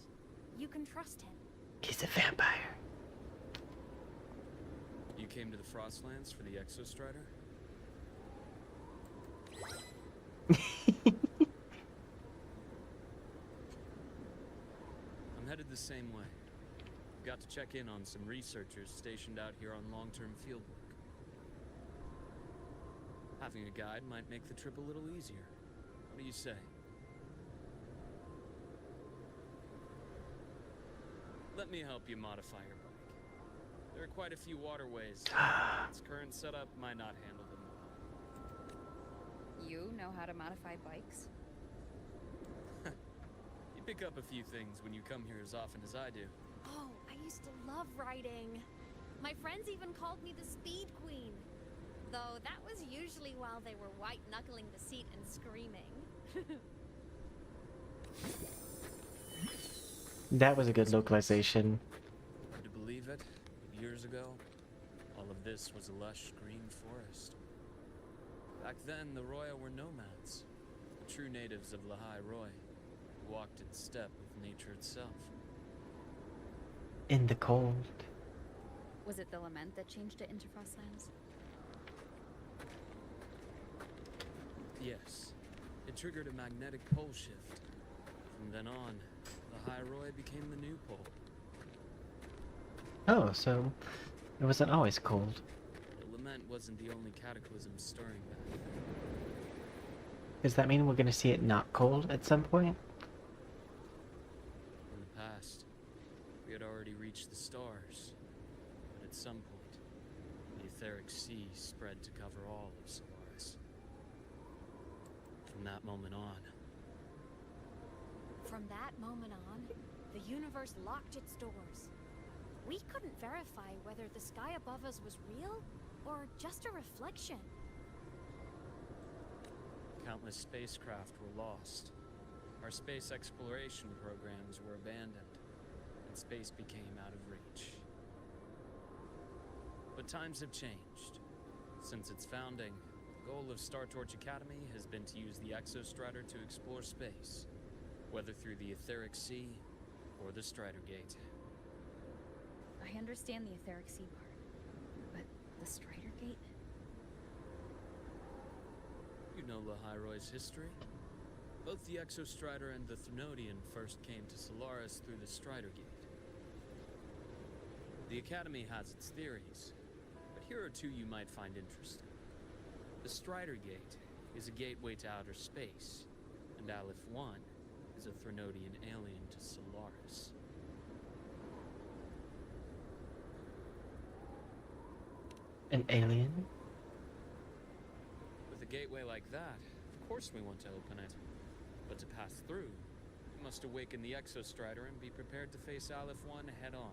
you can trust him. He's a vampire. You came to the Frostlands for the Exostrider? I'm headed the same way. Got to check in on some researchers stationed out here on long-term fieldwork. Having a guide might make the trip a little easier. What do you say? Let me help you modify your bike. There are quite a few waterways. Its current setup might not handle them well. You know how to modify bikes? You pick up a few things when you come here as often as I do. Oh, I used to love riding. My friends even called me the Speed Queen. Though that was usually while they were white-knuckling the seat and screaming. That was a good localization. Hard to believe it, but years ago, all of this was a lush green forest. Back then, the Roya were nomads, the true natives of Lehigh Roy, who walked in step with nature itself. In the cold. Was it the lament that changed it into Frostlands? Yes, it triggered a magnetic pole shift. From then on, Lehigh Roy became the new pole. Oh, so it wasn't always cold. The lament wasn't the only cataclysm stirring back then. Does that mean we're gonna see it not cold at some point? In the past, we had already reached the stars, but at some point, the etheric sea spread to cover all of Solaris. From that moment on, From that moment on, the universe locked its doors. We couldn't verify whether the sky above us was real or just a reflection. countless spacecraft were lost. Our space exploration programs were abandoned, and space became out of reach. But times have changed. Since its founding, the goal of Star Torch Academy has been to use the Exostrider to explore space, whether through the Etheric Sea or the Strider Gate. I understand the Etheric Sea part, but the Strider Gate? You know Lehigh Roy's history? Both the Exostrider and the Thenodian first came to Solaris through the Strider Gate. The Academy has its theories, but here are two you might find interesting. The Strider Gate is a gateway to outer space, and Aleph 1 is a Thenodian alien to Solaris. An alien? With a gateway like that, of course we want to open it. But to pass through, we must awaken the Exostrider and be prepared to face Aleph 1 head-on.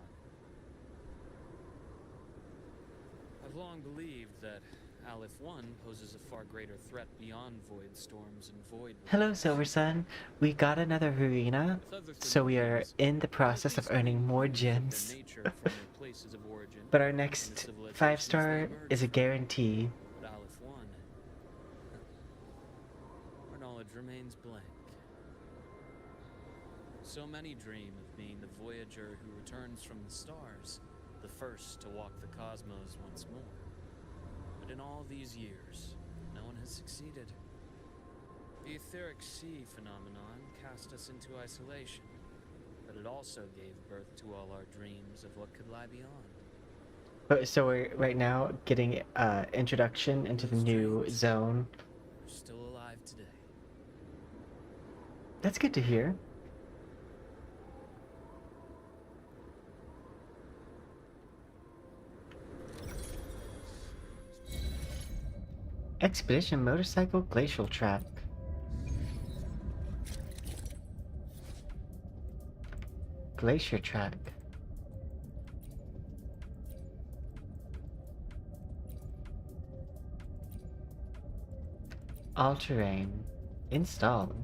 I've long believed that Aleph 1 poses a far greater threat beyond void storms and void. Hello, Silver Sun. We got another arena, so we are in the process of earning more gems. But our next 5-star is a guarantee. But Aleph 1, our knowledge remains blank. So many dream of being the voyager who returns from the stars, the first to walk the cosmos once more. But in all these years, no one has succeeded. The etheric sea phenomenon cast us into isolation, but it also gave birth to all our dreams of what could lie beyond. So we're right now getting introduction into the new zone. We're still alive today. That's good to hear. Expedition Motorcycle Glacial Track. Glacier Track. All terrain. Install.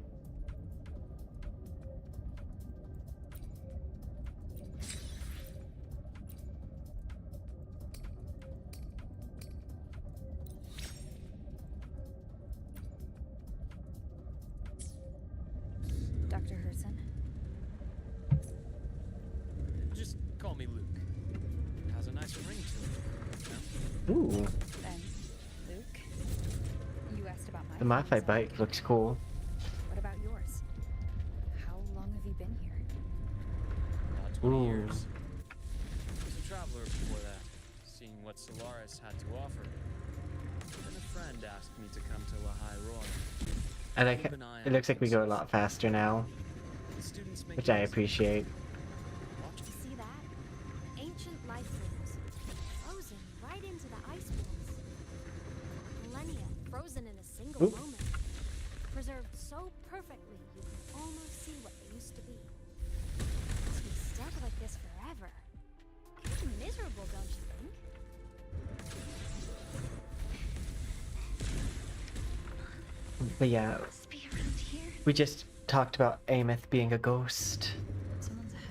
Dr. Herson? Just call me Luke. It has a nice ring to it. Ooh. Then, Luke? You asked about my The modified bike looks cool. What about yours? How long have you been here? About 20 Ooh. years. I was a traveler before that, seeing what Solaris had to offer. Then a friend asked me to come to Lahai Roy. I like it. Looks like we go a lot faster now, which I appreciate. You see that? Ancient life forms, frozen right into the ice walls. Millennia frozen in a single Oop. moment. Preserved so perfectly you can almost see what they used to be. To be stuck like this forever. It's miserable, don't you think? But yeah, we just talked about Aemeath being a ghost. Someone's ahead.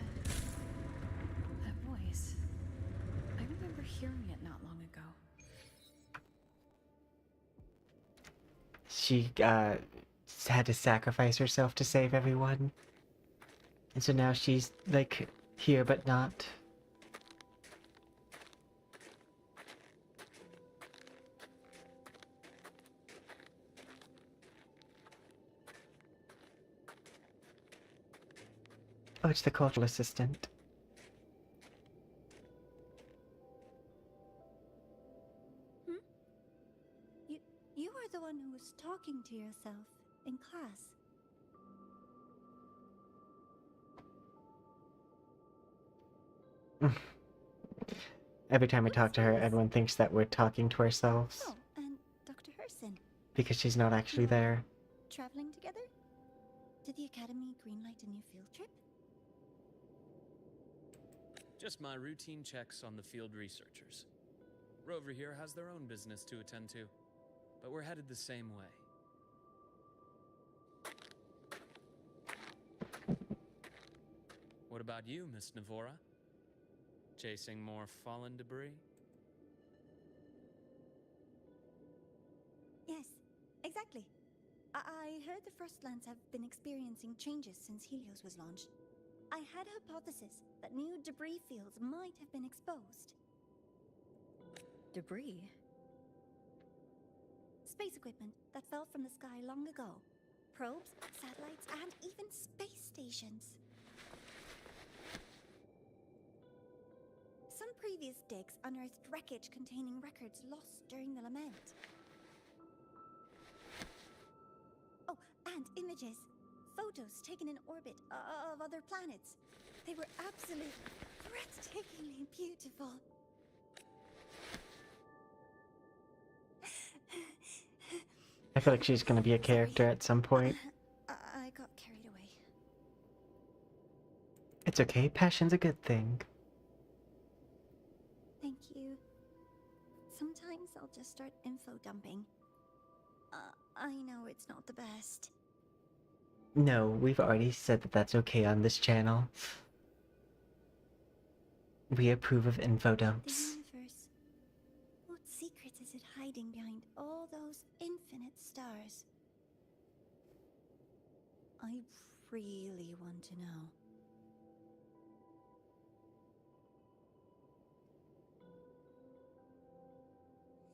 That voice. I remember hearing it not long ago. She had to sacrifice herself to save everyone, and so now she's like here but not. Oh, it's the cultural assistant. You are the one who was talking to yourself in class. Every time we talk to her, everyone thinks that we're talking to ourselves. Oh, and Dr. Herson. Because she's not actually there. Traveling together? Did the Academy greenlight a new field trip? Just my routine checks on the field researchers. Rover here has their own business to attend to, but we're headed the same way. What about you, Miss Navora? Chasing more fallen debris? Yes, exactly. I heard the Frostlands have been experiencing changes since Helios was launched. I had a hypothesis that new debris fields might have been exposed. Debris? Space equipment that fell from the sky long ago. Probes, satellites, and even space stations. Some previous digs unearthed wreckage containing records lost during the lament. Oh, and images. Photos taken in orbit of other planets. They were absolutely breathtakingly beautiful. I feel like she's gonna be a character at some point. I got carried away. It's okay, passion's a good thing. Thank you. Sometimes I'll just start info dumping. I know it's not the best. No, we've already said that that's okay on this channel. We approve of info dumps. The universe. What secrets is it hiding behind all those infinite stars? I really want to know.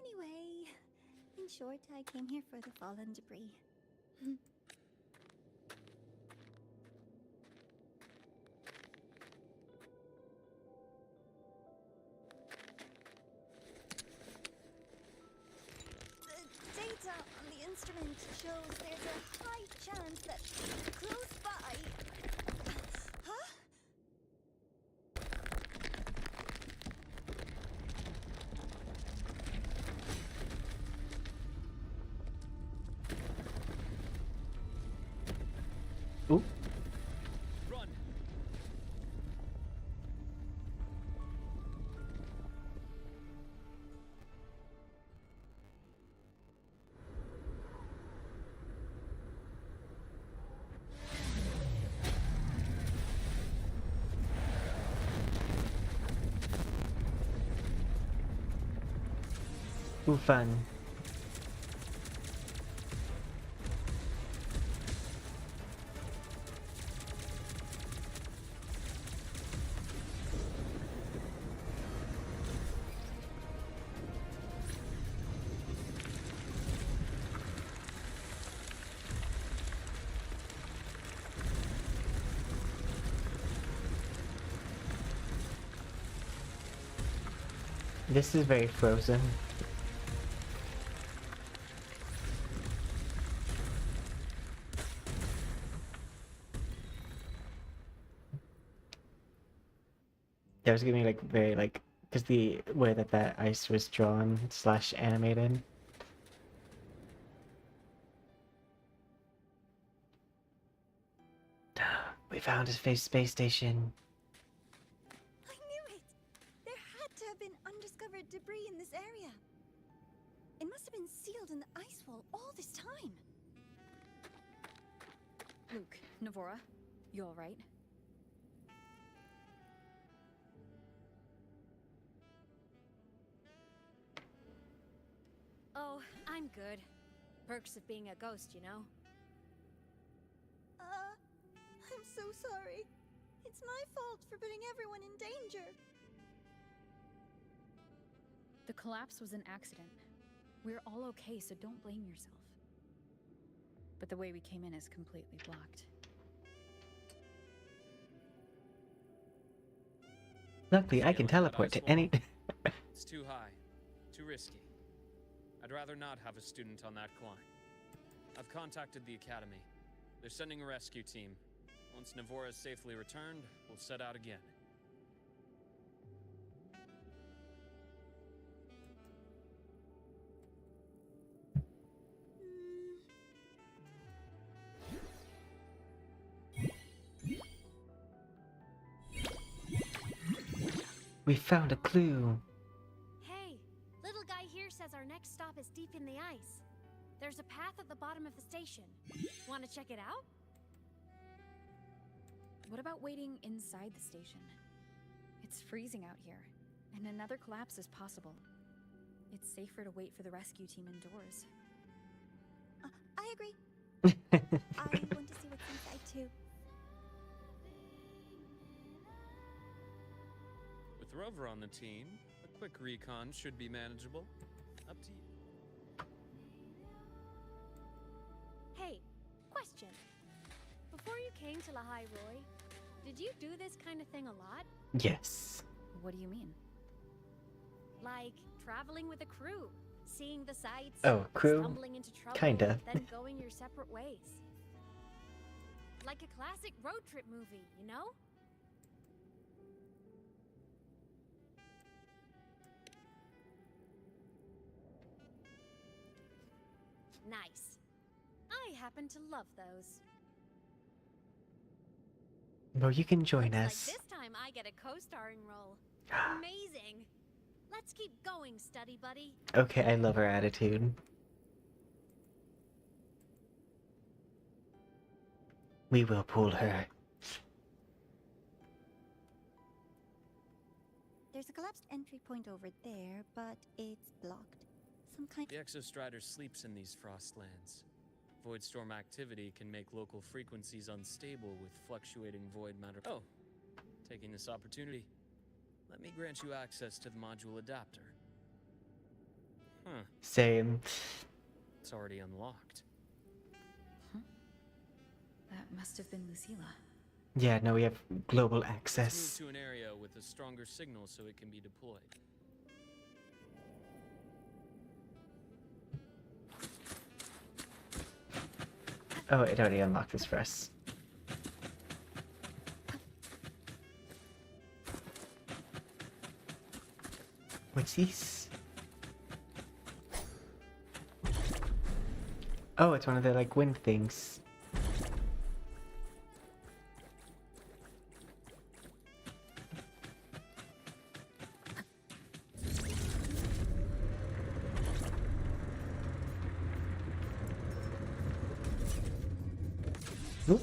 Anyway, in short, I came here for the fallen debris. The data on the instrument shows there's a high chance that close by. Huh? Ooh. Run! Ooh, fun. This is very Frozen. That was giving me like very like, because the way that that ice was drawn / animated. We found his space station. I knew it! There had to have been undiscovered debris in this area. It must have been sealed in the ice wall all this time. Luke, Navora, you alright? Oh, I'm good. Perks of being a ghost, you know? I'm so sorry. It's my fault for putting everyone in danger. The collapse was an accident. We're all okay, so don't blame yourself. But the way we came in is completely blocked. Luckily, I can teleport to any. It's too high. Too risky. I'd rather not have a student on that climb. I've contacted the academy. They're sending a rescue team. Once Navora is safely returned, we'll set out again. We found a clue. Hey, little guy here says our next stop is deep in the ice. There's a path at the bottom of the station. Want to check it out? What about waiting inside the station? It's freezing out here, and another collapse is possible. It's safer to wait for the rescue team indoors. I agree. I want to see what's inside too. With Rover on the team, a quick recon should be manageable. Up to you. Hey, question. Before you came to Lahai Roy, did you do this kind of thing a lot? Yes. What do you mean? Like traveling with a crew, seeing the sights, Oh, crew? stumbling into trouble, Kinda. then going your separate ways. Like a classic road trip movie, you know? Nice. I happen to love those. Well, you can join Looks us. like this time I get a co-starring role. Amazing. Let's keep going, study buddy. Okay, I love her attitude. We will pull her. There's a collapsed entry point over there, but it's blocked. Some kind. The Exostrider sleeps in these frostlands. Void storm activity can make local frequencies unstable with fluctuating void matter. Oh, taking this opportunity, let me grant you access to the module adapter. Huh. Same. It's already unlocked. That must have been Lucilla. Yeah, no, we have global Let's access. move to an area with a stronger signal so it can be deployed. Oh, it already unlocked this for us. What's this? Oh, it's one of the, like, wind things. Oop.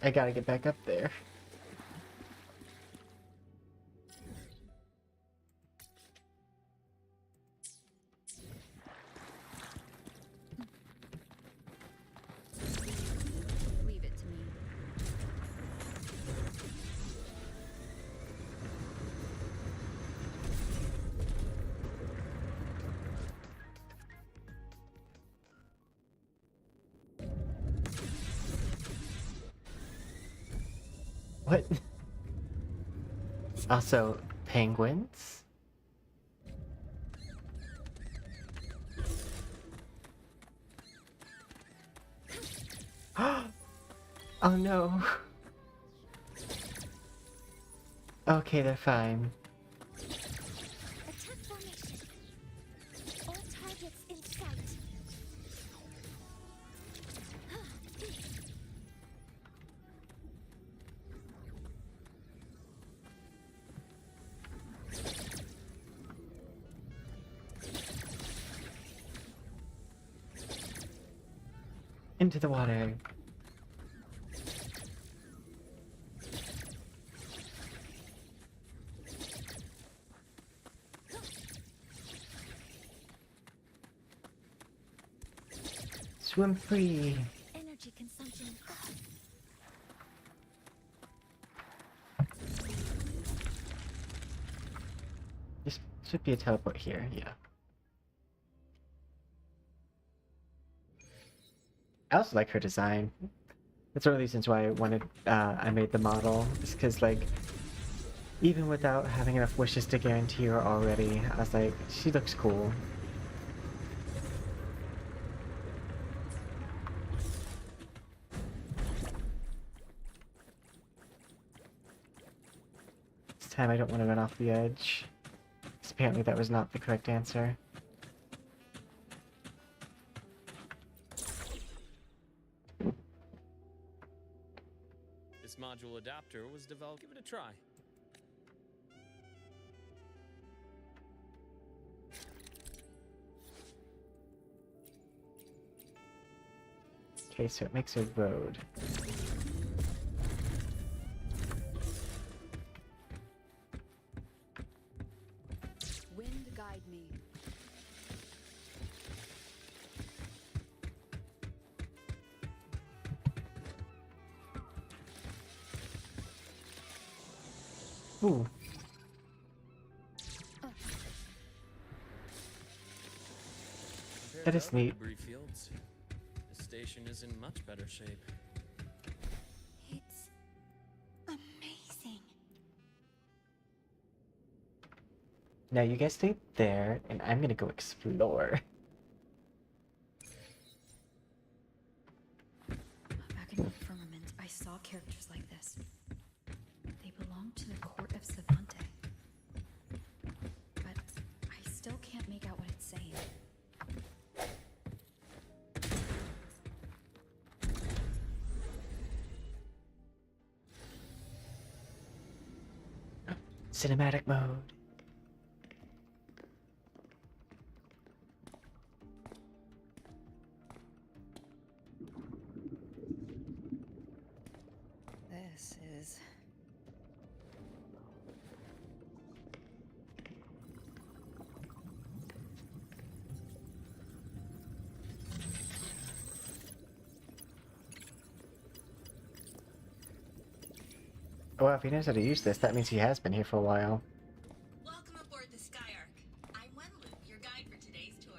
I gotta get back up there. Leave it to me. What? Also, penguins? Oh no. Okay, they're fine. Attack formation. All targets in sight. Into the water. Swim free. Energy consumption. This should be a teleport here, yeah. I also like her design. That's one of the reasons why I made the model. Is because, like, even without having enough wishes to guarantee her already, I was like, she looks cool. This time I don't want to run off the edge. Because apparently that was not the correct answer. This module adapter was developed. Give it a try. Okay, so it makes a road. Wind guide me. Ooh. That is Compared to other neat. debris fields, the station is in much better shape. It's amazing. Now you guys stay there, and I'm gonna go explore. Back in the firmament, I saw characters like this. They belong to the court of Savante. But I still can't make out what it's saying. Cinematic mode. This is... Well, if he knows how to use this, that means he has been here for a while. Welcome aboard the Skyark. I'm Wenlu, your guide for today's tour.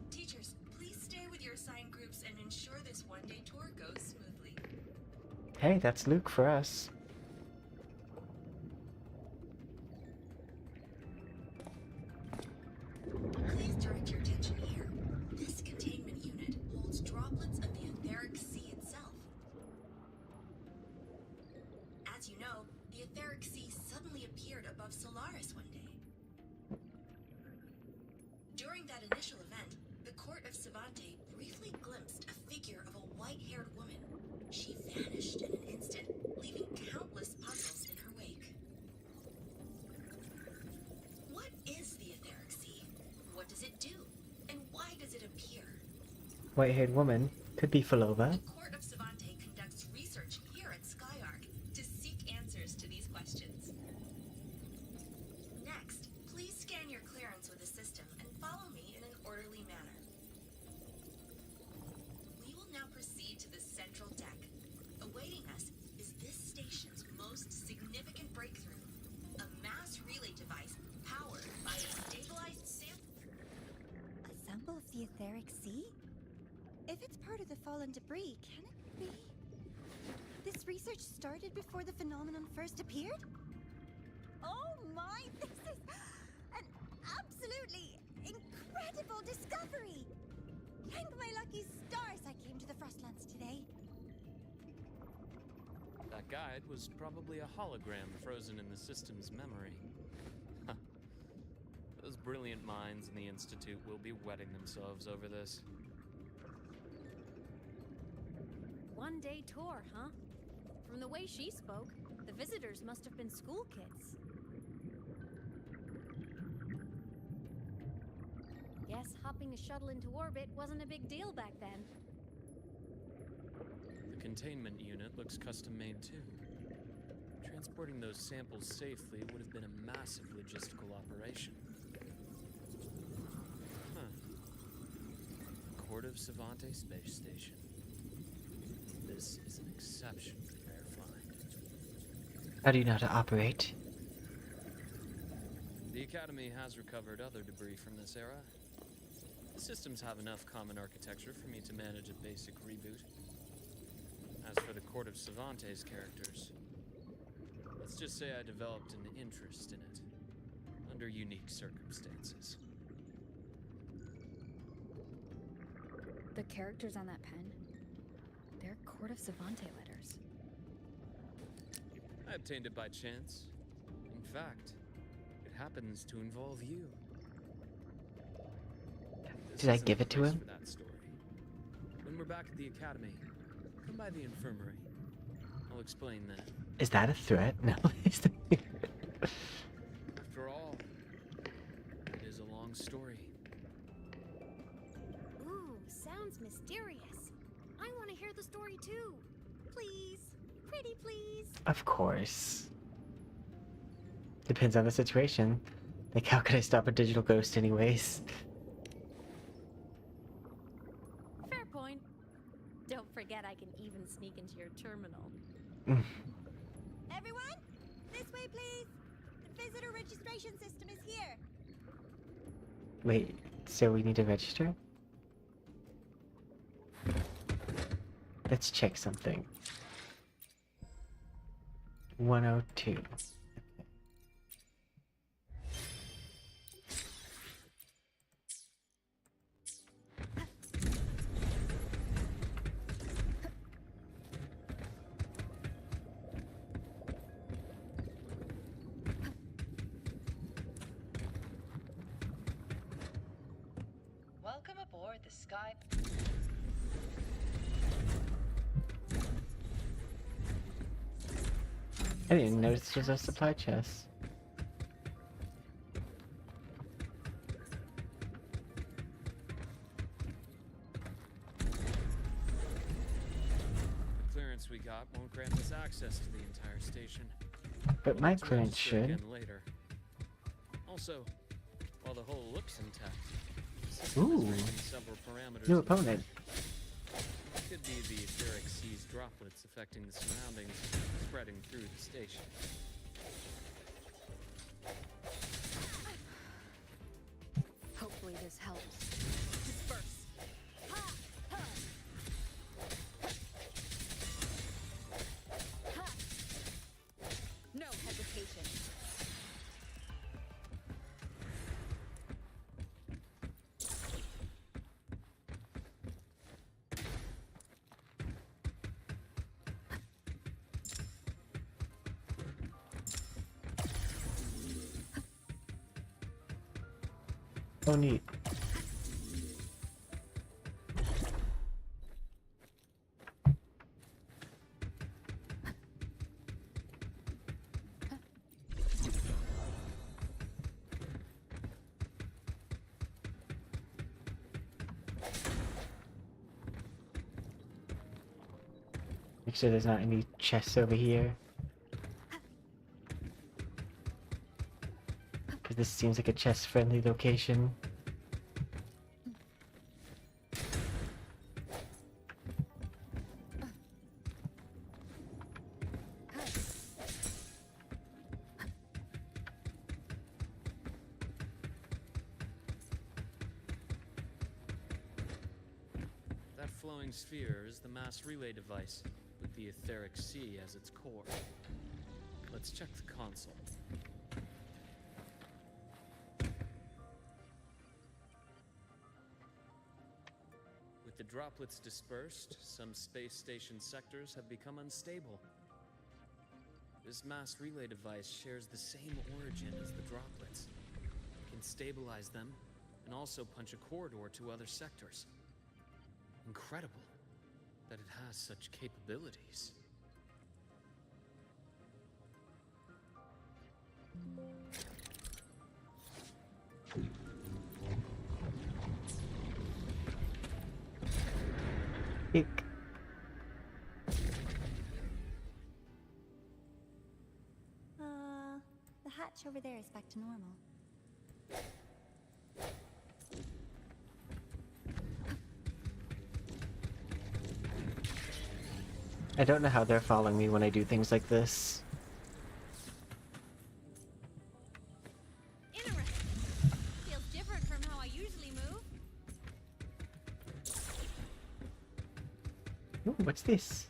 Teachers, please stay with your assigned groups and ensure this one-day tour goes smoothly. Hey, that's Luke for us. Please direct your attention here. This containment unit holds droplets of the etheric sea itself. As you know, the etheric sea suddenly appeared above Solaris one day. During that initial event, the court of Savante briefly glimpsed a figure of a white-haired woman. She vanished in an instant, leaving countless puzzles in her wake. What is the etheric sea? What does it do? And why does it appear? White-haired woman. Could be Falova. The court of Savante conducts research here at Skyark to seek answers to these questions. Next, please scan your clearance with the system and follow me in an orderly manner. We will now proceed to the central deck. Awaiting us is this station's most significant breakthrough, a mass relay device powered by a stabilized sample. A sample of the etheric sea? If it's part of the fallen debris, can it be? This research started before the phenomenon first appeared? Oh my, this is an absolutely incredible discovery! Thank my lucky stars I came to the Frostlands today. That guide was probably a hologram frozen in the system's memory. Those brilliant minds in the Institute will be wetting themselves over this. One-day tour, huh? From the way she spoke, the visitors must have been school kids. Guess hopping a shuttle into orbit wasn't a big deal back then. The containment unit looks custom-made too. Transporting those samples safely would have been a massive logistical operation. Court of Savante Space Station. This is an exceptionally rare find. How do you know how to operate? The Academy has recovered other debris from this era. The systems have enough common architecture for me to manage a basic reboot. As for the Court of Savante's characters, let's just say I developed an interest in it, under unique circumstances. The characters on that pen, they're Court of Savante letters. I obtained it by chance. In fact, it happens to involve you. Did I give it to him? For that story. When we're back at the Academy, come by the infirmary. I'll explain then. Is that a threat? No. After all, it is a long story. Ooh, sounds mysterious. I want to hear the story too. Please. Pretty please. Of course. Depends on the situation. Like, how could I stop a digital ghost anyways? Fair point. Don't forget I can even sneak into your terminal. Everyone, this way please. The visitor registration system is here. Wait, so we need to register? Let's check something. 102. Welcome aboard the Sky. I didn't notice there's a supply chest. The clearance we got won't grant us access to the entire station. But my clearance Register should. again later. Also, while the hull looks intact, the system is Ooh. breaking several parameters. New opponent. Could be the etheric sea's droplets affecting the surroundings, spreading through the station. Hopefully this helps. Disperse. No hesitation. Oh, neat. Make sure there's not any chests over here. Because this seems like a chest-friendly location. That flowing sphere is the mass relay device, with the etheric sea as its core. Let's check the console. With the droplets dispersed, some space station sectors have become unstable. This mass relay device shares the same origin as the droplets. It can stabilize them and also punch a corridor to other sectors. Incredible that it has such capabilities. Ick. The hatch over there is back to normal. I don't know how they're following me when I do things like this. Interesting. Feels different from how I usually move. Ooh, what's this?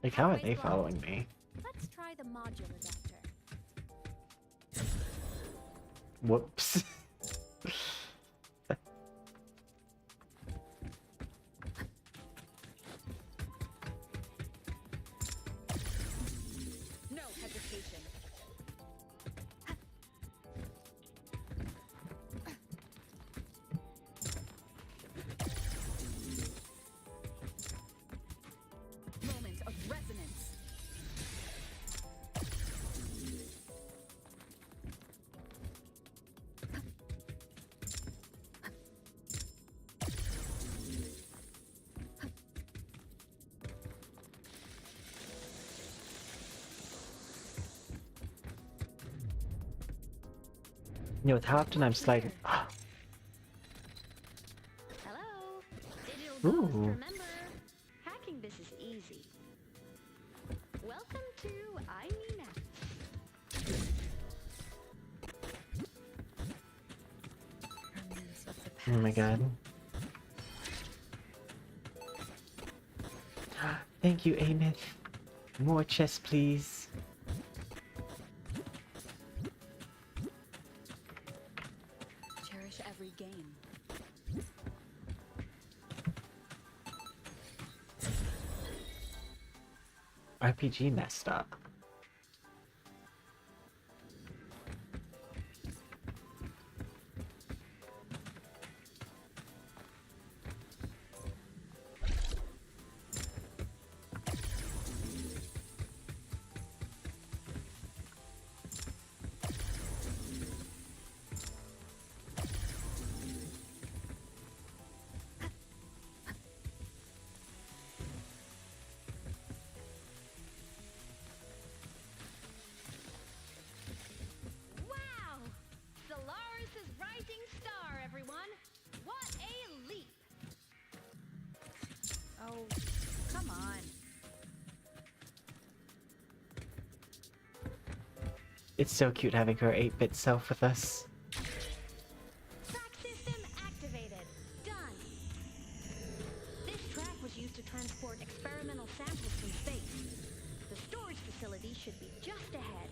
Like, how are they following me? Let's try the module adapter. Whoops. No hesitation. Moment of resonance. You know, with how often I'm sliding. Hello. Digital Ooh. ghost, remember? Hacking this is easy. Welcome to Aemeath. Oh my god. Thank you, Aemeath. More chests, please. Cherish every game. RPG messed up. Wow! Solaris' rising star, everyone! What a leap! Oh, come on. It's so cute having her 8-bit self with us. Track system activated. Done. This track was used to transport experimental samples from space. The storage facility should be just ahead.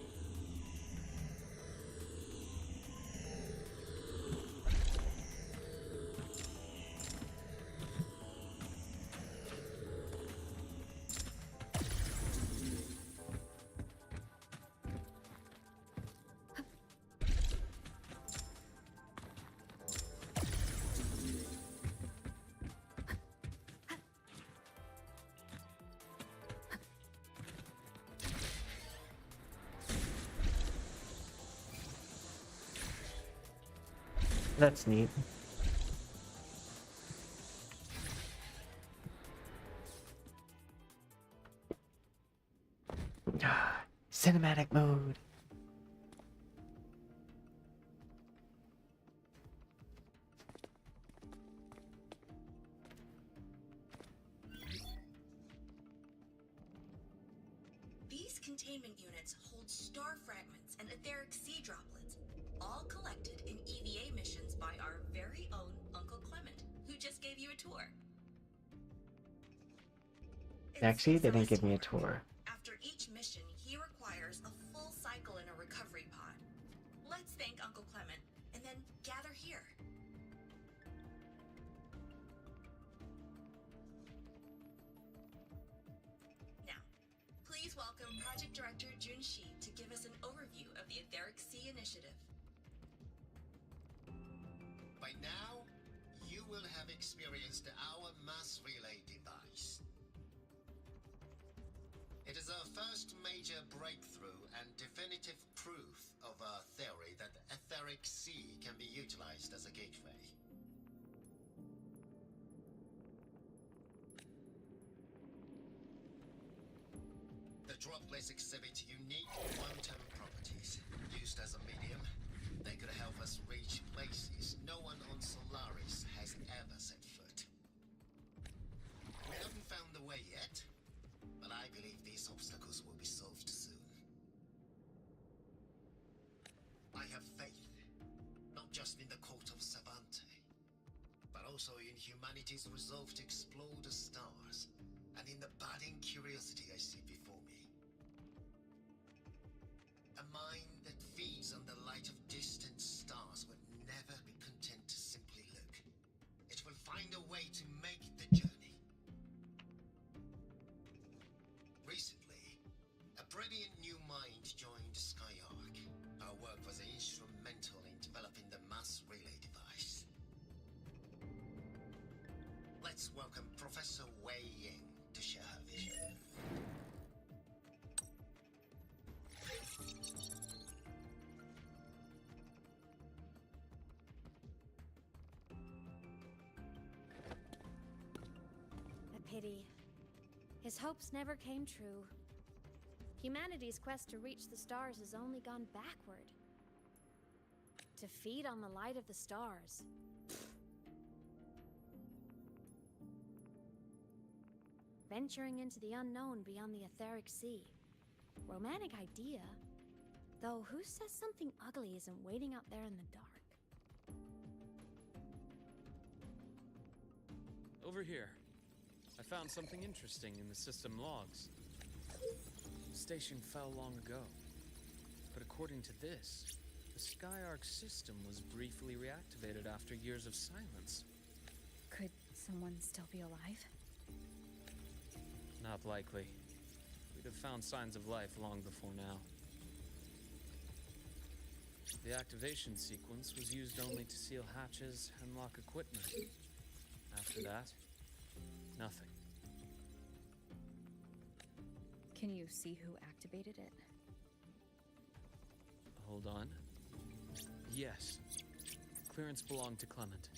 That's neat. Cinematic mode. These containment units hold star fragments and etheric sea droplets, all collected in EVA missions by our very own Uncle Clement, who just gave you a tour. Actually, they didn't give me a tour. After each mission, he requires a full cycle in a recovery pod. Let's thank Uncle Clement, and then gather here. Now, please welcome Project Director Junshi to give us an overview of the Etheric Sea Initiative. By now, you will have experienced our mass relay device. It is our first major breakthrough and definitive proof of our theory that the Etheric Sea can be utilized as a gateway. The droplets exhibit unique quantum properties. Used as a medium, they could help us reach places no one on Solaris has ever set foot. We haven't found the way yet, but I believe these obstacles will be solved soon. I have faith, not just in the court of Savante, but also in humanity's resolve to explore the stars, and in the budding curiosity I see before me. A mind that feeds on the light of distant stars would never be content to simply look. It will find a way to make the journey. Recently, a brilliant new mind joined Skyark. Our work was instrumental in developing the mass relay device. Let's welcome Professor Wei Ying to share her vision. A pity. His hopes never came true. Humanity's quest to reach the stars has only gone backward. To feed on the light of the stars. Venturing into the unknown beyond the Etheric Sea. Romantic idea. Though who says something ugly isn't waiting out there in the dark? Over here. I found something interesting in the system logs. The station fell long ago. But according to this, the Skyark system was briefly reactivated after years of silence. Could someone still be alive? Not likely. We'd have found signs of life long before now. The activation sequence was used only to seal hatches and lock equipment. After that, nothing. Can you see who activated it? Hold on. Yes. Clearance belonged to Clement.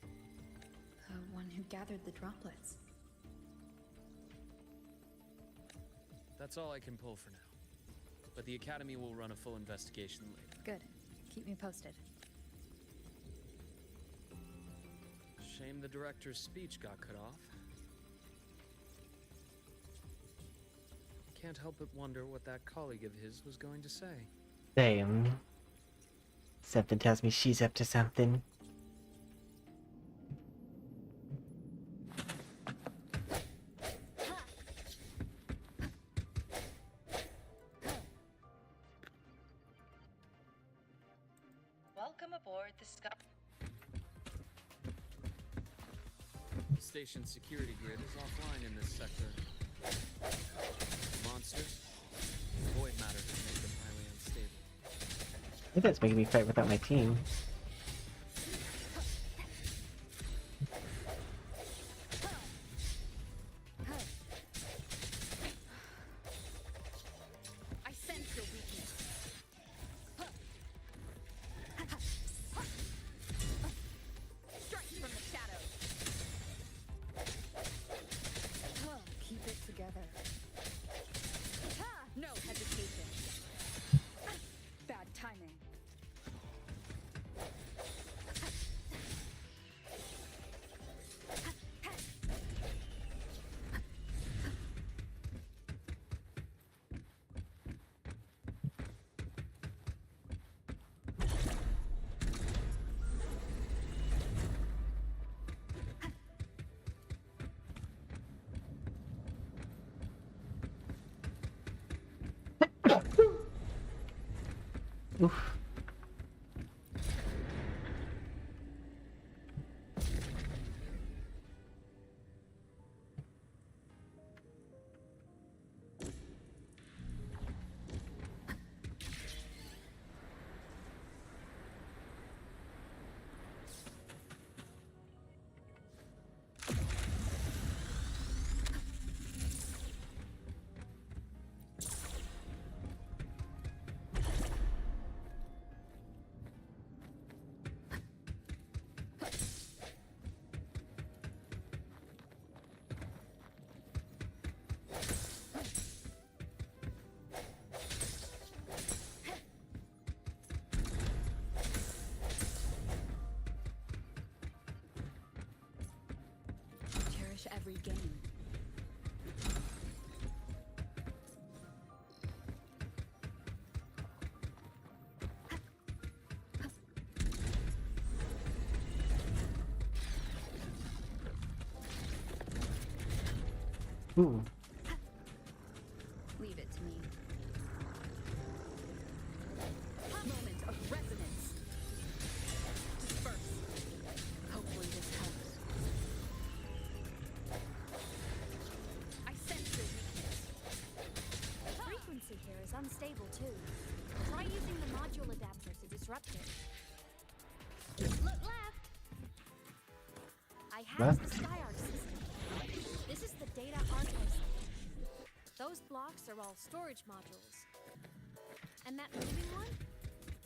The one who gathered the droplets. That's all I can pull for now. But the Academy will run a full investigation later. Good. Keep me posted. Shame the director's speech got cut off. Can't help but wonder what that colleague of his was going to say. Same. Something tells me she's up to something. Welcome aboard the Sky. The station's security grid is offline in this sector. Monsters, void matter can make them highly unstable. I think that's making me fight without my team. I sense your weakness. Strike from the shadows. Keep it together. No hesitation. Bad timing. Oof. Cherish every game. Ooh. Leave it to me. Moment of resonance. Disperse. Hopefully this helps. I sense your weakness. The frequency here is unstable too. Try using the module adapter to disrupt it. Look left! I hacked the Skyark system. This is the data archive section. Those blocks are all storage modules. And that moving one?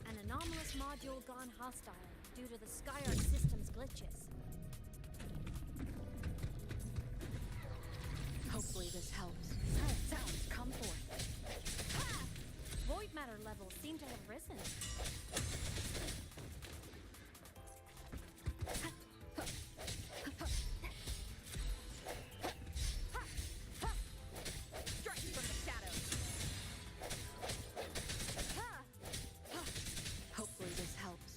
An anomalous module gone hostile due to the Skyark system's glitches. Hopefully this helps. Sounds, come forth. Ah! Void matter levels seem to have risen. Strike from the shadows. Hopefully this helps.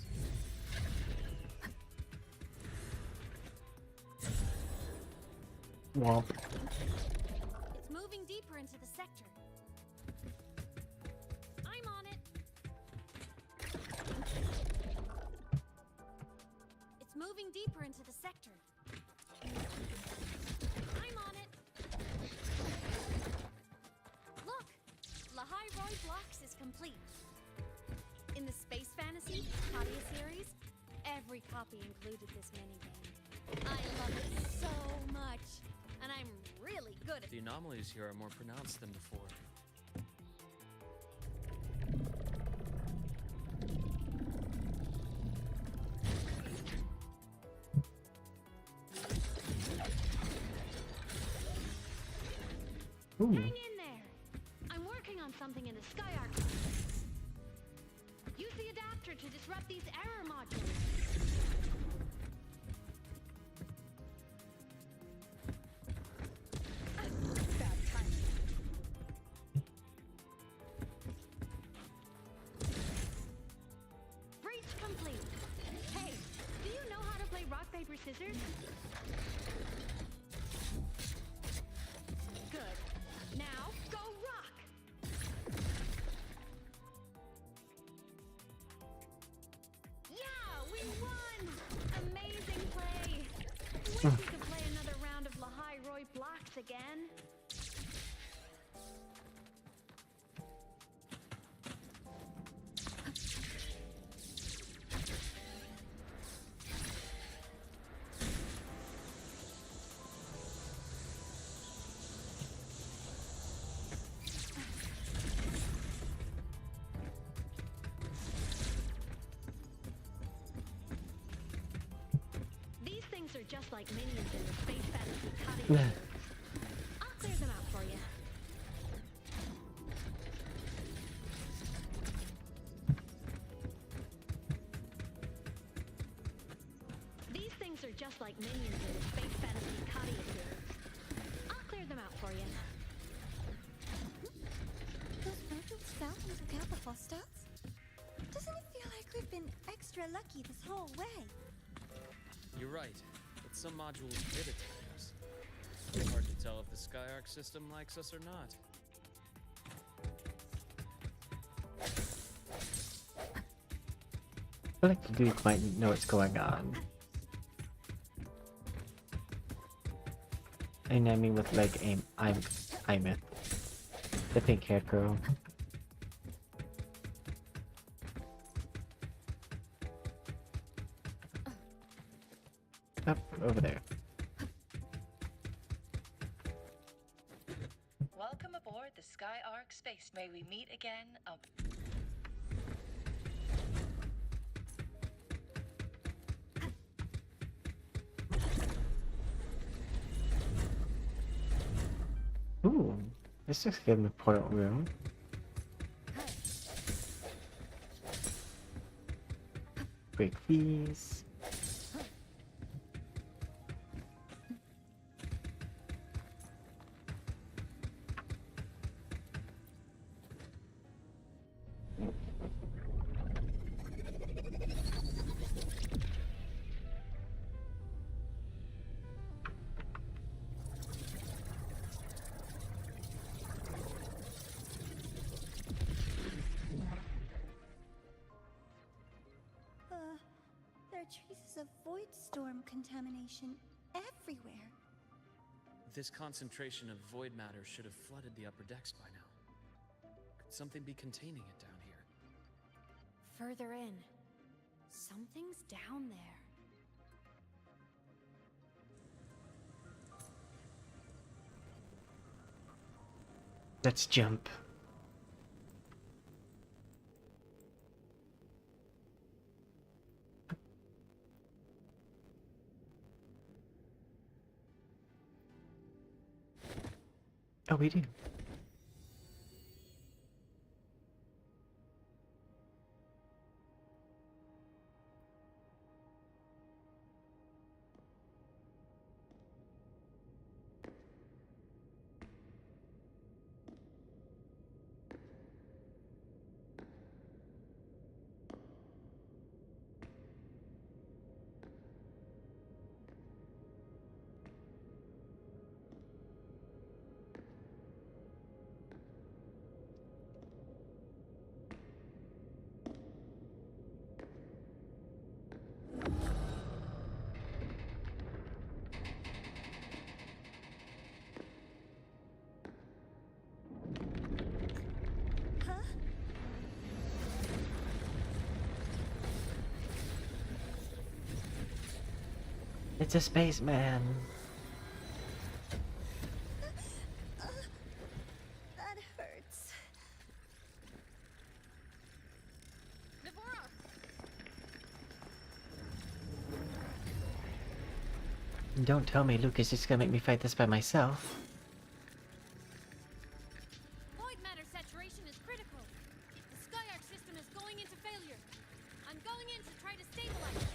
Womp. It's moving deeper into the sector. I'm on it. It's moving deeper into the sector. I'm on it. Look, Lahai Roy Blocks is complete. In the Space Fantasy Katia series, every copy included this minigame. I love it so much, and I'm really good at The anomalies here are more pronounced than before. Hang in there. I'm working on something in the Skyark. Use the adapter to disrupt these error modules. Bad timing. Breach complete. Hey, do you know how to play rock, paper, scissors? Good. Now, go rock! Yeah, we won! Amazing play! Wish we could play another round of Lahai Roy Blocks again. These things are just like minions in the Space Fantasy Katia series. I'll clear them out for you. These things are just like minions in the Space Fantasy Katia series. I'll clear them out for you. Those modules found into Kappa stats? Doesn't it feel like we've been extra lucky this whole way? You're right, but some modules did attack us. It's hard to tell if the Skyark system likes us or not. I feel like the dude might know what's going on. And I mean with like Aemeath, the pink-haired girl. Up over there. Welcome aboard the Skyark Space. May we meet again. Ooh, this looks like an important room. Break these. There are traces of void storm contamination everywhere. This concentration of void matter should have flooded the upper decks by now. Could something be containing it down here? Further in. Something's down there. Let's jump. Oh, we do. It's a spaceman. That hurts. Don't tell me Luke is just gonna make me fight this by myself. Void matter saturation is critical. The Skyark system is going into failure. I'm going in to try to stabilize it.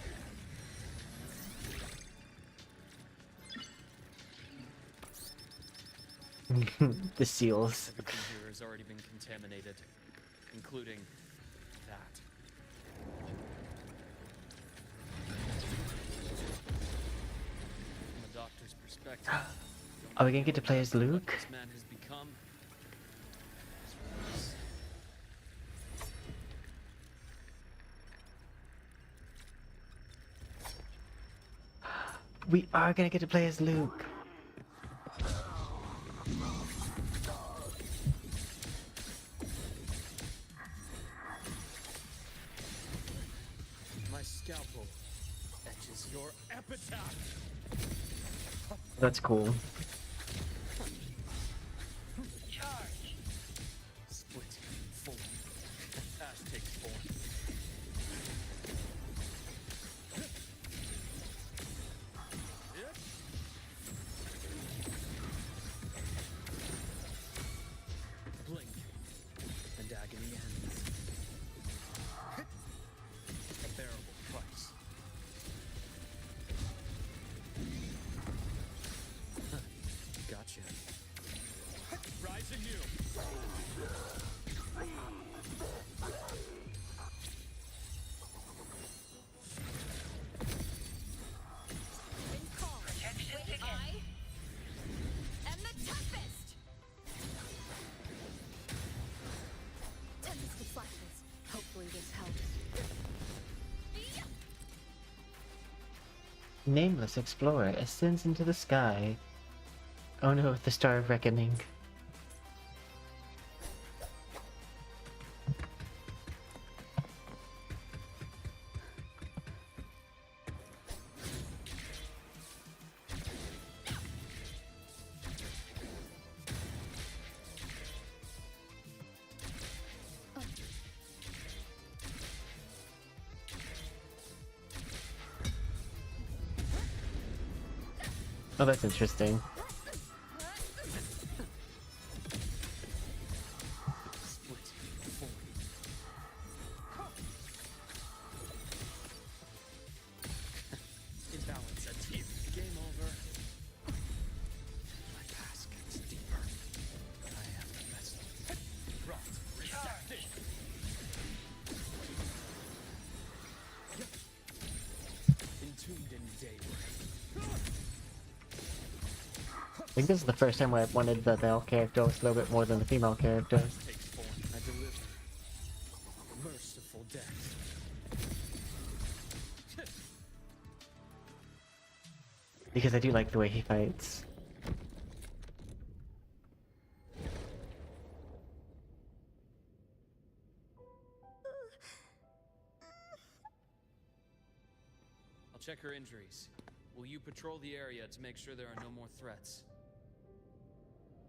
The seals. Everything here has already been contaminated, including that. From a doctor's perspective, Are we gonna get to play as Luke? this man has become. We are gonna get to play as Luke. My scalpel etches your epitaph. That's cool. Split, full. Ash takes form. Blink, and agony ends. A bearable price. Gotcha. Rise anew. I am the toughest! Tempest of flashes. Hopefully this helps. Nameless explorer ascends into the sky. Oh no, the Star of Reckoning. Oh, that's interesting. Split, full. Imbalance at here. Game over. My past gets deeper. I am the best. Rot, receptive. Entombed in daybreak. I think this is the first time where I've wanted the male character a little bit more than the female character. Takes form. I deliver. Merciful death. Because I do like the way he fights. I'll check her injuries. Will you patrol the area to make sure there are no more threats?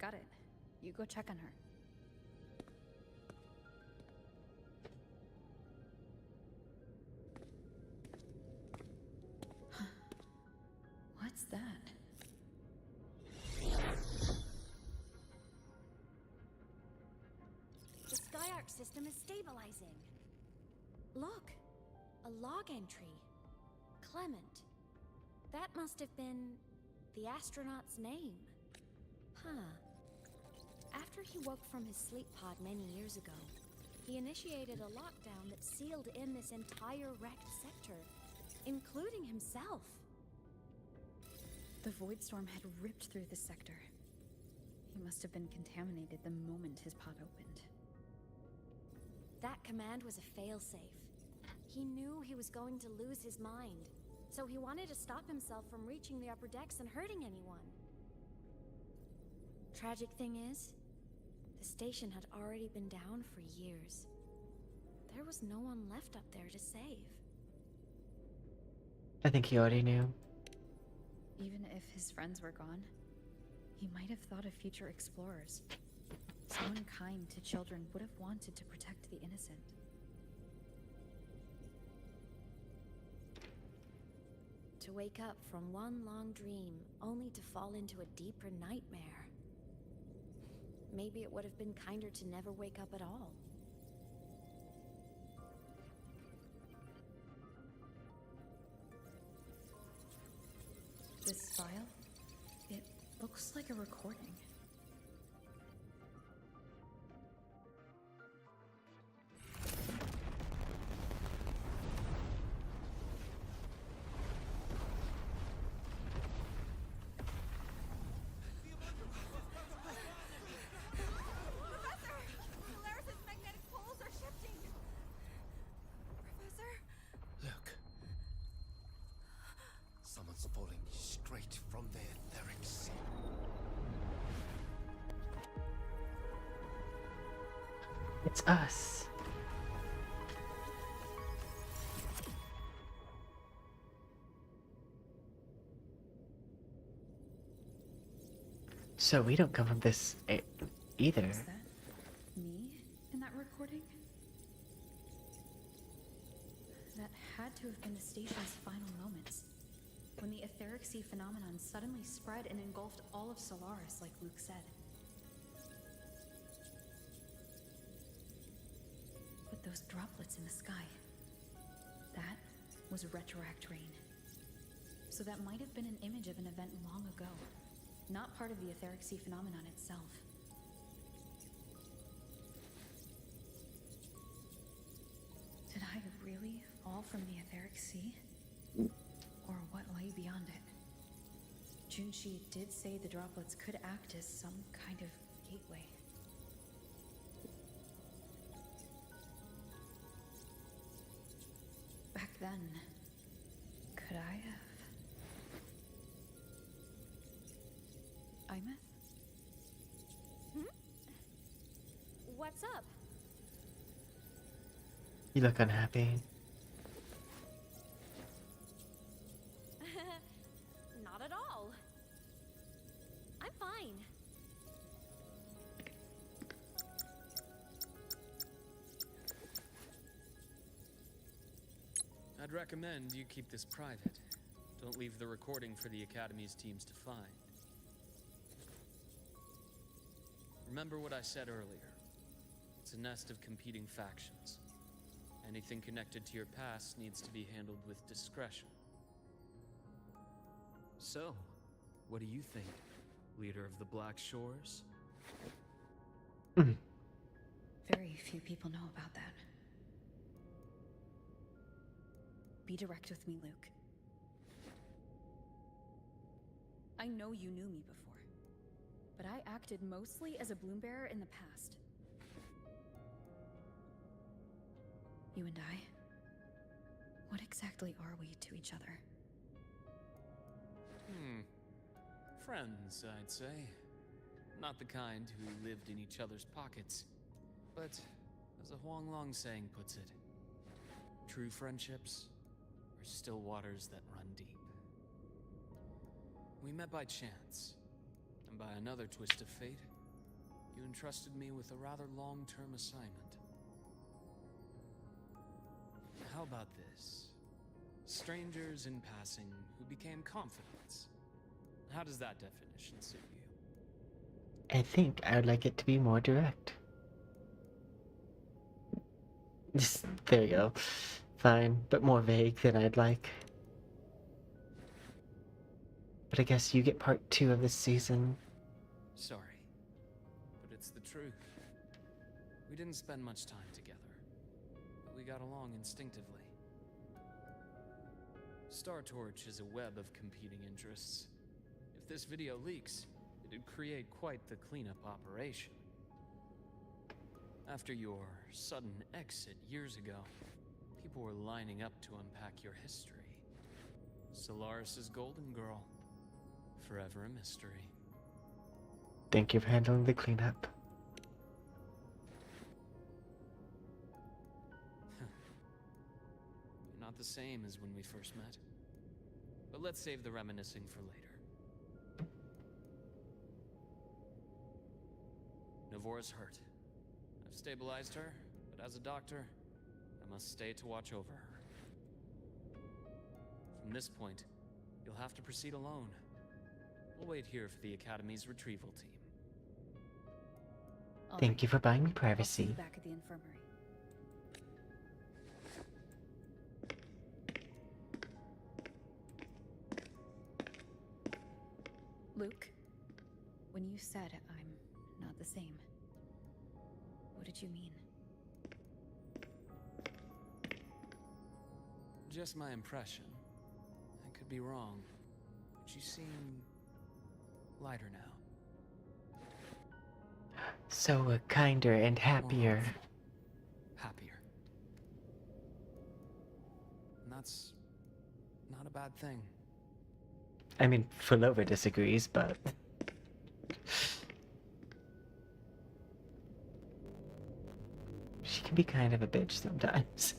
Got it. You go check on her. What's that? The Skyark system is stabilizing. Look, a log entry. Clement. That must have been the astronaut's name. Huh. After he woke from his sleep pod many years ago, he initiated a lockdown that sealed in this entire wrecked sector, including himself. The void storm had ripped through the sector. He must have been contaminated the moment his pod opened. That command was a failsafe. He knew he was going to lose his mind, so he wanted to stop himself from reaching the upper decks and hurting anyone. Tragic thing is, the station had already been down for years. There was no one left up there to save. I think he already knew. Even if his friends were gone, he might have thought of future explorers. Someone kind to children would have wanted to protect the innocent. To wake up from one long dream, only to fall into a deeper nightmare. Maybe it would have been kinder to never wake up at all. This file, it looks like a recording. Someone's falling straight from the etheric sea. It's us. So we don't come from this either. Is that me in that recording? That had to have been the station's final moments, when the etheric sea phenomenon suddenly spread and engulfed all of Solaris, like Luke said. But those droplets in the sky, that was retroact rain. So that might have been an image of an event long ago, not part of the etheric sea phenomenon itself. Did I really fall from the etheric sea? Or what lay beyond it? Junshi did say the droplets could act as some kind of gateway. Back then, could I have... Aemeath? What's up? You look unhappy. Not at all. I'm fine. I'd recommend you keep this private. Don't leave the recording for the Academy's teams to find. Remember what I said earlier. It's a nest of competing factions. Anything connected to your past needs to be handled with discretion. So, what do you think, leader of the Black Shores? Very few people know about that. Be direct with me, Luke. I know you knew me before, but I acted mostly as a bloom bearer in the past. You and I, what exactly are we to each other? Friends, I'd say. Not the kind who lived in each other's pockets. But, as a Huanglong saying puts it, true friendships are still waters that run deep. We met by chance, and by another twist of fate, you entrusted me with a rather long-term assignment. How about this? Strangers in passing who became confidants. How does that definition suit you? I think I would like it to be more direct. There you go. Fine, but more vague than I'd like. But I guess you get part 2 of this season. Sorry, but it's the truth. We didn't spend much time together, but we got along instinctively. Star Torch is a web of competing interests. If this video leaks, it'd create quite the cleanup operation. After your sudden exit years ago, people were lining up to unpack your history. Solaris's golden girl, forever a mystery. Thank you for handling the cleanup. You're not the same as when we first met. But let's save the reminiscing for later. Navora's hurt. I've stabilized her, but as a doctor, I must stay to watch over her. From this point, you'll have to proceed alone. We'll wait here for the Academy's retrieval team. Thank you for buying me I'll see privacy. you back at the infirmary. Luke, when you said I'm not the same, what did you mean? Just my impression. I could be wrong, but you seem lighter now. So kinder and happier. Happier. And that's not a bad thing. I mean, Fulova disagrees, but... she can be kind of a bitch sometimes.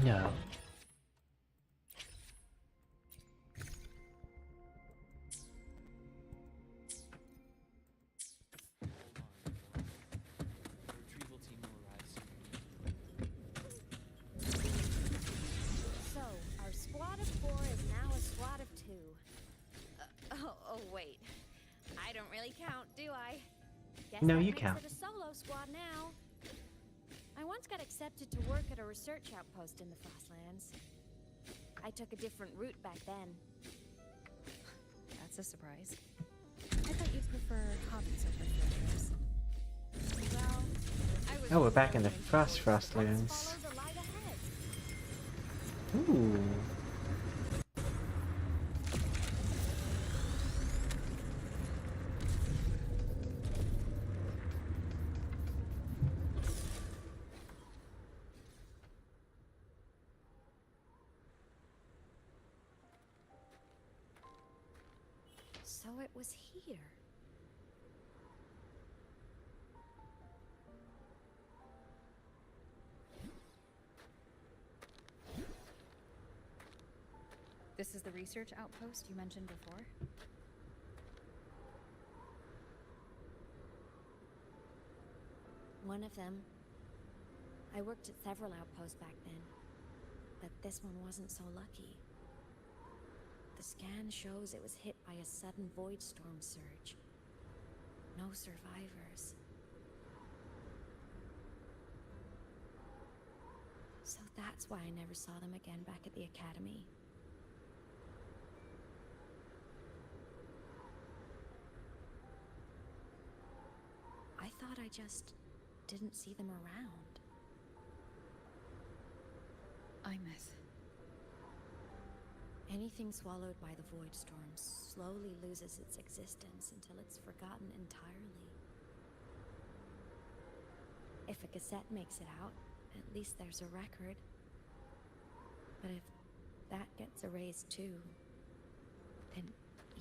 No. Retrieval team will arrive soon. So, our squad of 4 is now a squad of 2. Oh, wait. I don't really count, do I? Guess No, that you makes count. it a solo squad now. I once got accepted to work at a research outpost in the Frostlands. I took a different route back then. That's a surprise. I thought you'd prefer hobbies over adventures. Well, I was Oh, we're back in the really Frost employed, so let's Frostlands. follow the light ahead. Ooh. So it was here. This is the research outpost you mentioned before? One of them. I worked at several outposts back then, but this one wasn't so lucky. The scan shows it was hit by a sudden void storm surge. No survivors. So that's why I never saw them again back at the academy. I thought I just didn't see them around. Aemeath. Anything swallowed by the void storm slowly loses its existence until it's forgotten entirely. If a cassette makes it out, at least there's a record. But if that gets erased too, then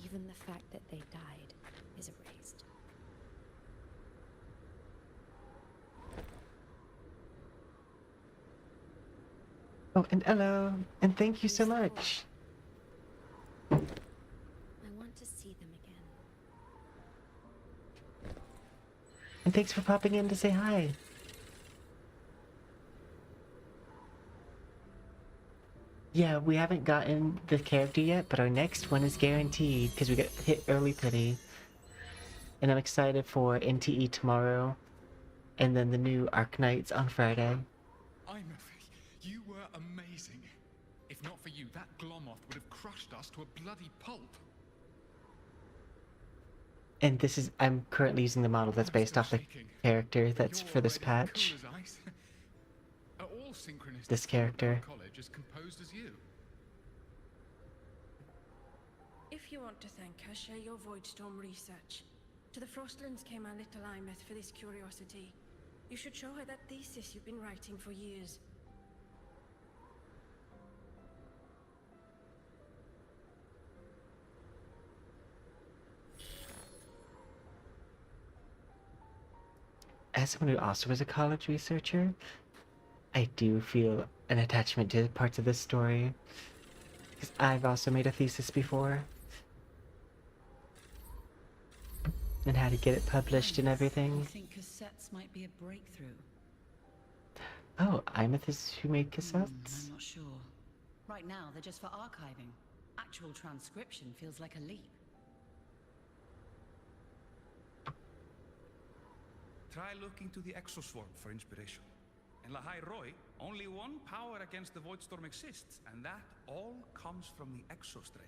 even the fact that they died is erased. Oh, and hello, and thank you so much. I want to see them again. And thanks for popping in to say hi. Yeah, we haven't gotten the character yet, but our next one is guaranteed because we got hit early pretty. And I'm excited for NTE tomorrow, and then the new Arc Knights on Friday. Aemeath, you were amazing. If not for you, that Glomoth would have crushed us to a bloody pulp. And this is, I'm currently using the model that's based off the character that's for this patch. Cool as ice. Are all synchronists This character. college as composed as you? If you want to thank her, share your Voidstorm research. To the Frostlands came our little Aemeath for this curiosity. You should show her that thesis you've been writing for years. As someone who also is a college researcher, I do feel an attachment to parts of this story. Because I've also made a thesis before. And how to get it published and everything. I think cassettes might be a breakthrough. Oh, Aemeath is who made cassettes? I'm not sure. Right now, they're just for archiving. Actual transcription feels like a leap. Try looking to the Exoswarm for inspiration. In Lahai Roy, only one power against the Voidstorm exists, and that all comes from the Exostrider.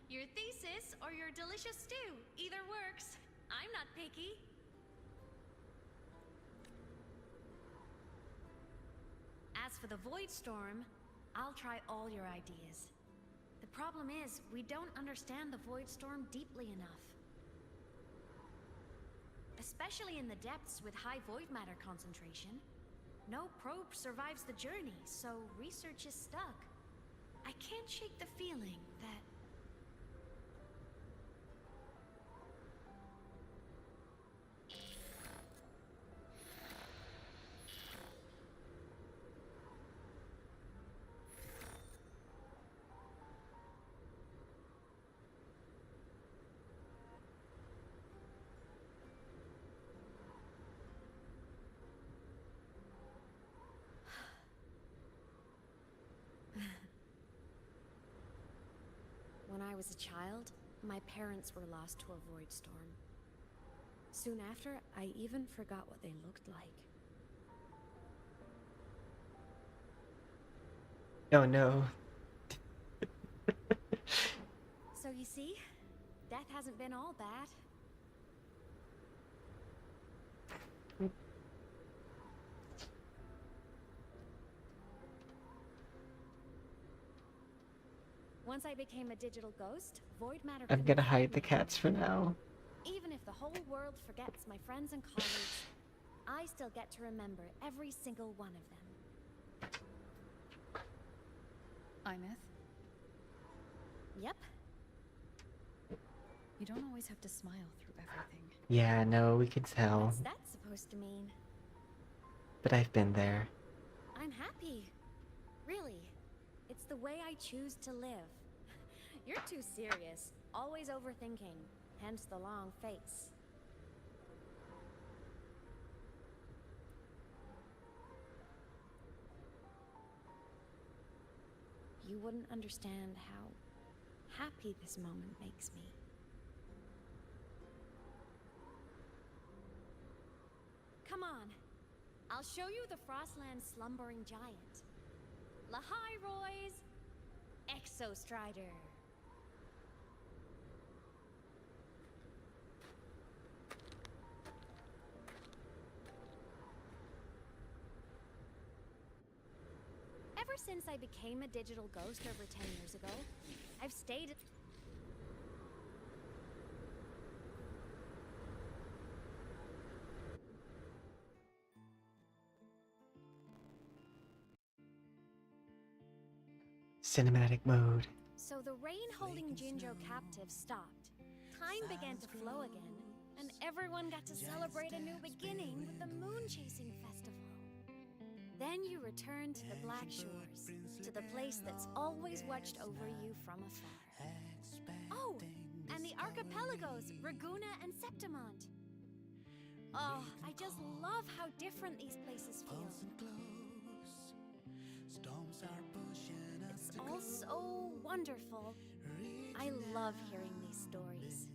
Your thesis or your delicious stew. Either works. I'm not picky. As for the Voidstorm, I'll try all your ideas. The problem is, we don't understand the Voidstorm deeply enough. Especially in the depths with high void matter concentration. No probe survives the journey, so research is stuck. I can't shake the feeling that... When I was a child, my parents were lost to a void storm. Soon after, I even forgot what they looked like. Oh no. So you see, death hasn't been all bad. Once I became a digital ghost, void matter... I'm gonna hide the cats for now. Even if the whole world forgets my friends and colleagues, I still get to remember every single one of them. Aemeath? Yep. You don't always have to smile through everything. Yeah, no, we can tell. What's that supposed to mean? But I've been there. I'm happy. Really. It's the way I choose to live. You're too serious. Always overthinking. Hence the long face. You wouldn't understand how happy this moment makes me. Come on. I'll show you the Frostland slumbering giant. Lahai Roy's Exostrider. Ever since I became a digital ghost over 10 years ago, I've stayed... Cinematic mode. So the rain holding Jinjo captive stopped. Time began to flow again, and everyone got to celebrate a new beginning with the Moon Chasing Festival. Then you returned to the Black Shores, to the place that's always watched over you from afar. Oh, and the archipelagos, Raguna and Septimont. Oh, I just love how different these places feel. It's all so wonderful. I love hearing these stories.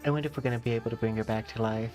I wonder if we're gonna be able to bring her back to life.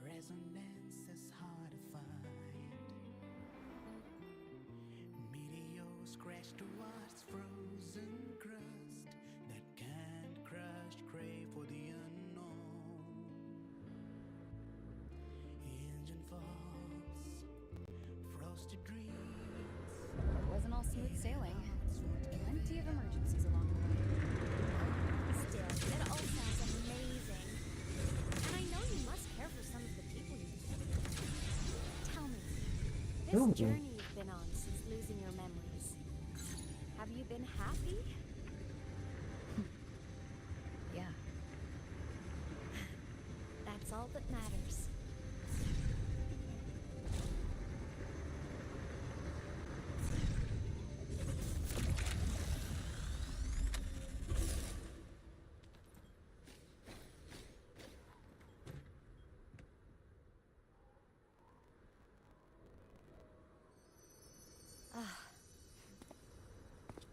Resonance is hard to find. Meteors crash towards frozen crust that can't crush, crave for the unknown. Engine falls, frosted dreams. It wasn't all smooth sailing. Plenty of emergencies along the way. Still, it all sounds amazing. And I know you must care for some of the people you meet. Tell me, this journey you've been on since losing your memories, have you been happy? Yeah. That's all that matters.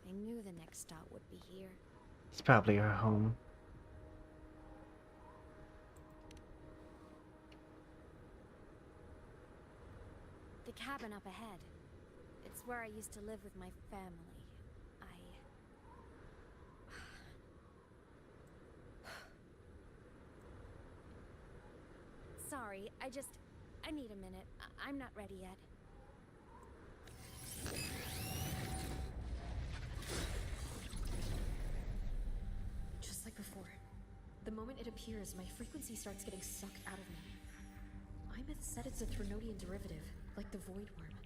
I knew the next stop would be here. It's probably her home. The cabin up ahead. It's where I used to live with my family. Sorry, I need a minute. I'm not ready yet. Just like before. The moment it appears, my frequency starts getting sucked out of me. Aemeath said it's a Threnodian derivative, like the Void Worm.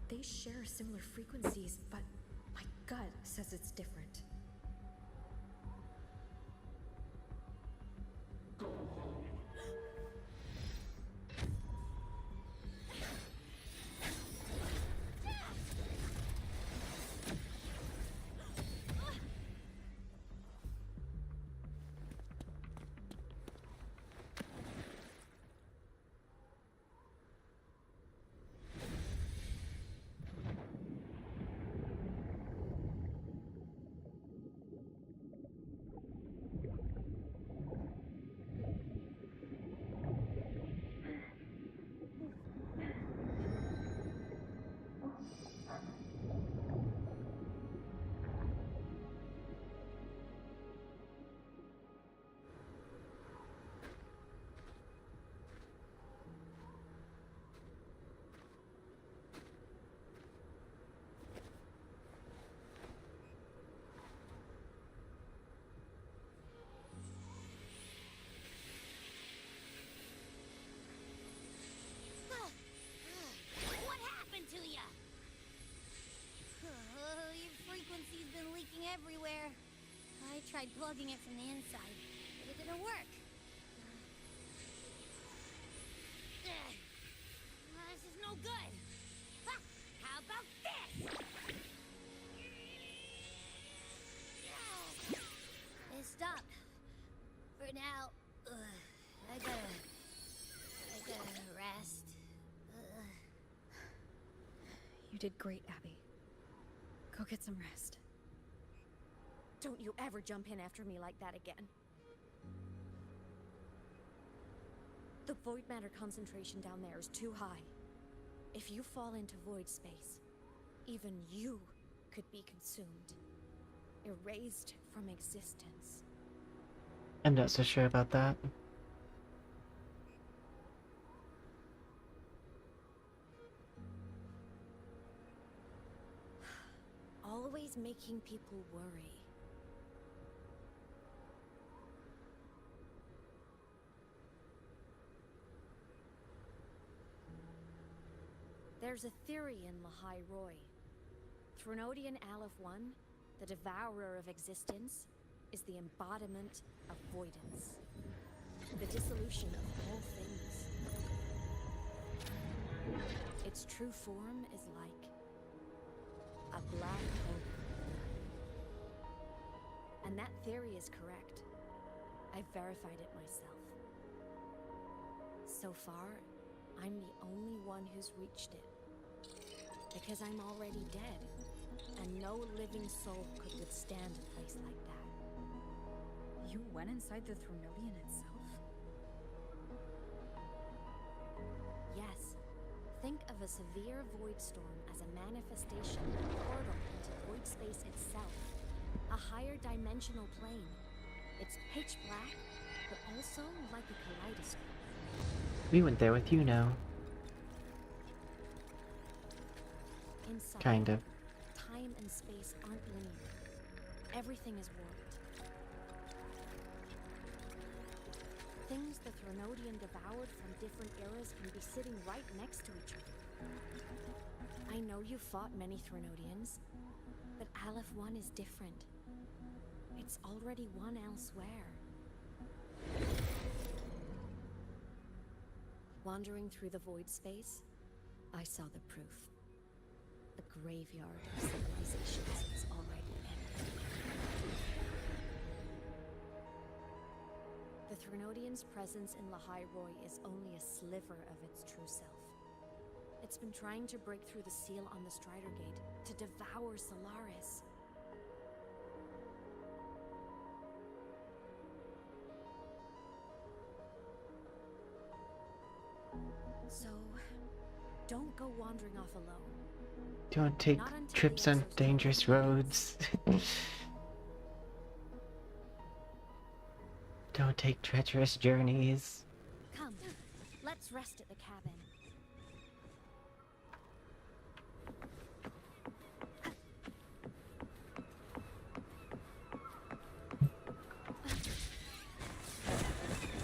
They share similar frequencies, but my gut says it's different. What happened to you? Your frequency's been leaking everywhere. I tried plugging it from the inside, but it didn't work. This is no good. Ha! How about this? It stopped. For now, I gotta rest. You did great, Abby. Go get some rest. Don't you ever jump in after me like that again. The The void matter concentration down there is too high. If you fall into void space, even you could be consumed, erased from existence. I'm not so sure about that. Always making people worry. There's a theory in Lahai Roy. Threnodian Aleph 1, the devourer of existence, is the embodiment of voidance. The dissolution of all things. Its true form is like a black hole. And that theory is correct. I've verified it myself. So far, I'm the only one who's reached it. Because I'm already dead, and no living soul could withstand a place like that. You went inside the Threnodian itself? Yes. Think of a severe void storm as a manifestation, a portal into void space itself. A higher dimensional plane. It's pitch black, but also like a kaleidoscope. We went there with you now. Inside, Kind of. time and space aren't linear. Everything is warped. Things the Threnodian devoured from different eras can be sitting right next to each other. I know you fought many Threnodians, but Aleph 1 is different. It's already won elsewhere. Wandering through the void space, I saw the proof. The graveyard of civilizations is already ended. The Threnodian's presence in Lahai Roy is only a sliver of its true self. It's been trying to break through the seal on the Strider Gate to devour Solaris. So, don't go wandering off alone. Don't take trips on dangerous roads. Don't take treacherous journeys. Come, let's rest at the cabin.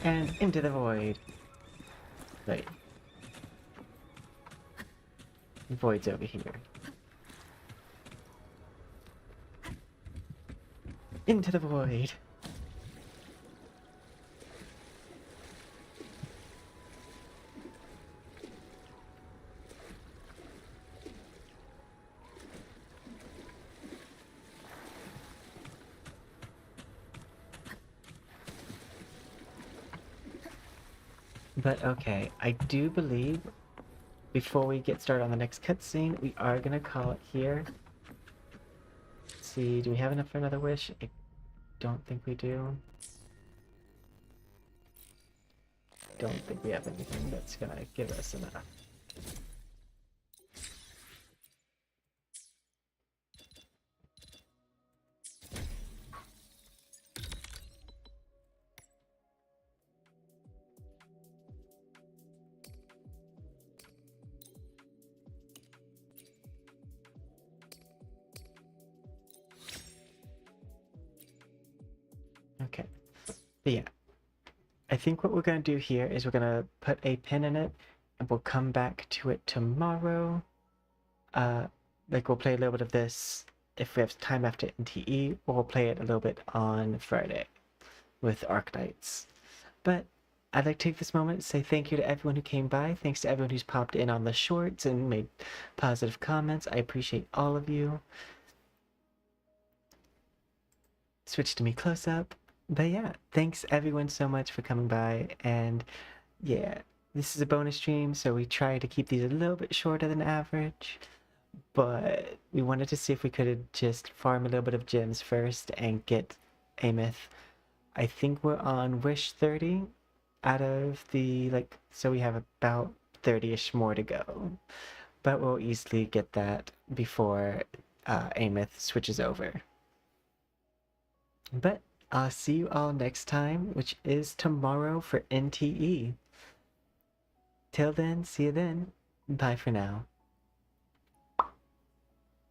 And into the void. Wait. The void's over here. Into the void. But okay, I do believe before we get started on the next cutscene, we are gonna call it here. Let's see, do we have enough for another wish? I don't think we do. Don't think we have anything that's gonna give us enough. Okay, but yeah, I think what we're going to do here is we're going to put a pin in it, and we'll come back to it tomorrow. Like we'll play a little bit of this if we have time after NTE, or we'll play it a little bit on Friday with Arcanites. But I'd like to take this moment to say thank you to everyone who came by. Thanks to everyone who's popped in on the shorts and made positive comments. I appreciate all of you. Switch to me close up. But yeah, thanks everyone so much for coming by. And yeah, this is a bonus stream, so we try to keep these a little bit shorter than average. But we wanted to see if we could just farm a little bit of gems first and get Aemeath. I think we're on Wish 30. out of the, like, so we have about 30-ish more to go. But we'll easily get that before Aemeath switches over. But I'll see you all next time, which is tomorrow for NTE. Till then, see you then. Bye for now.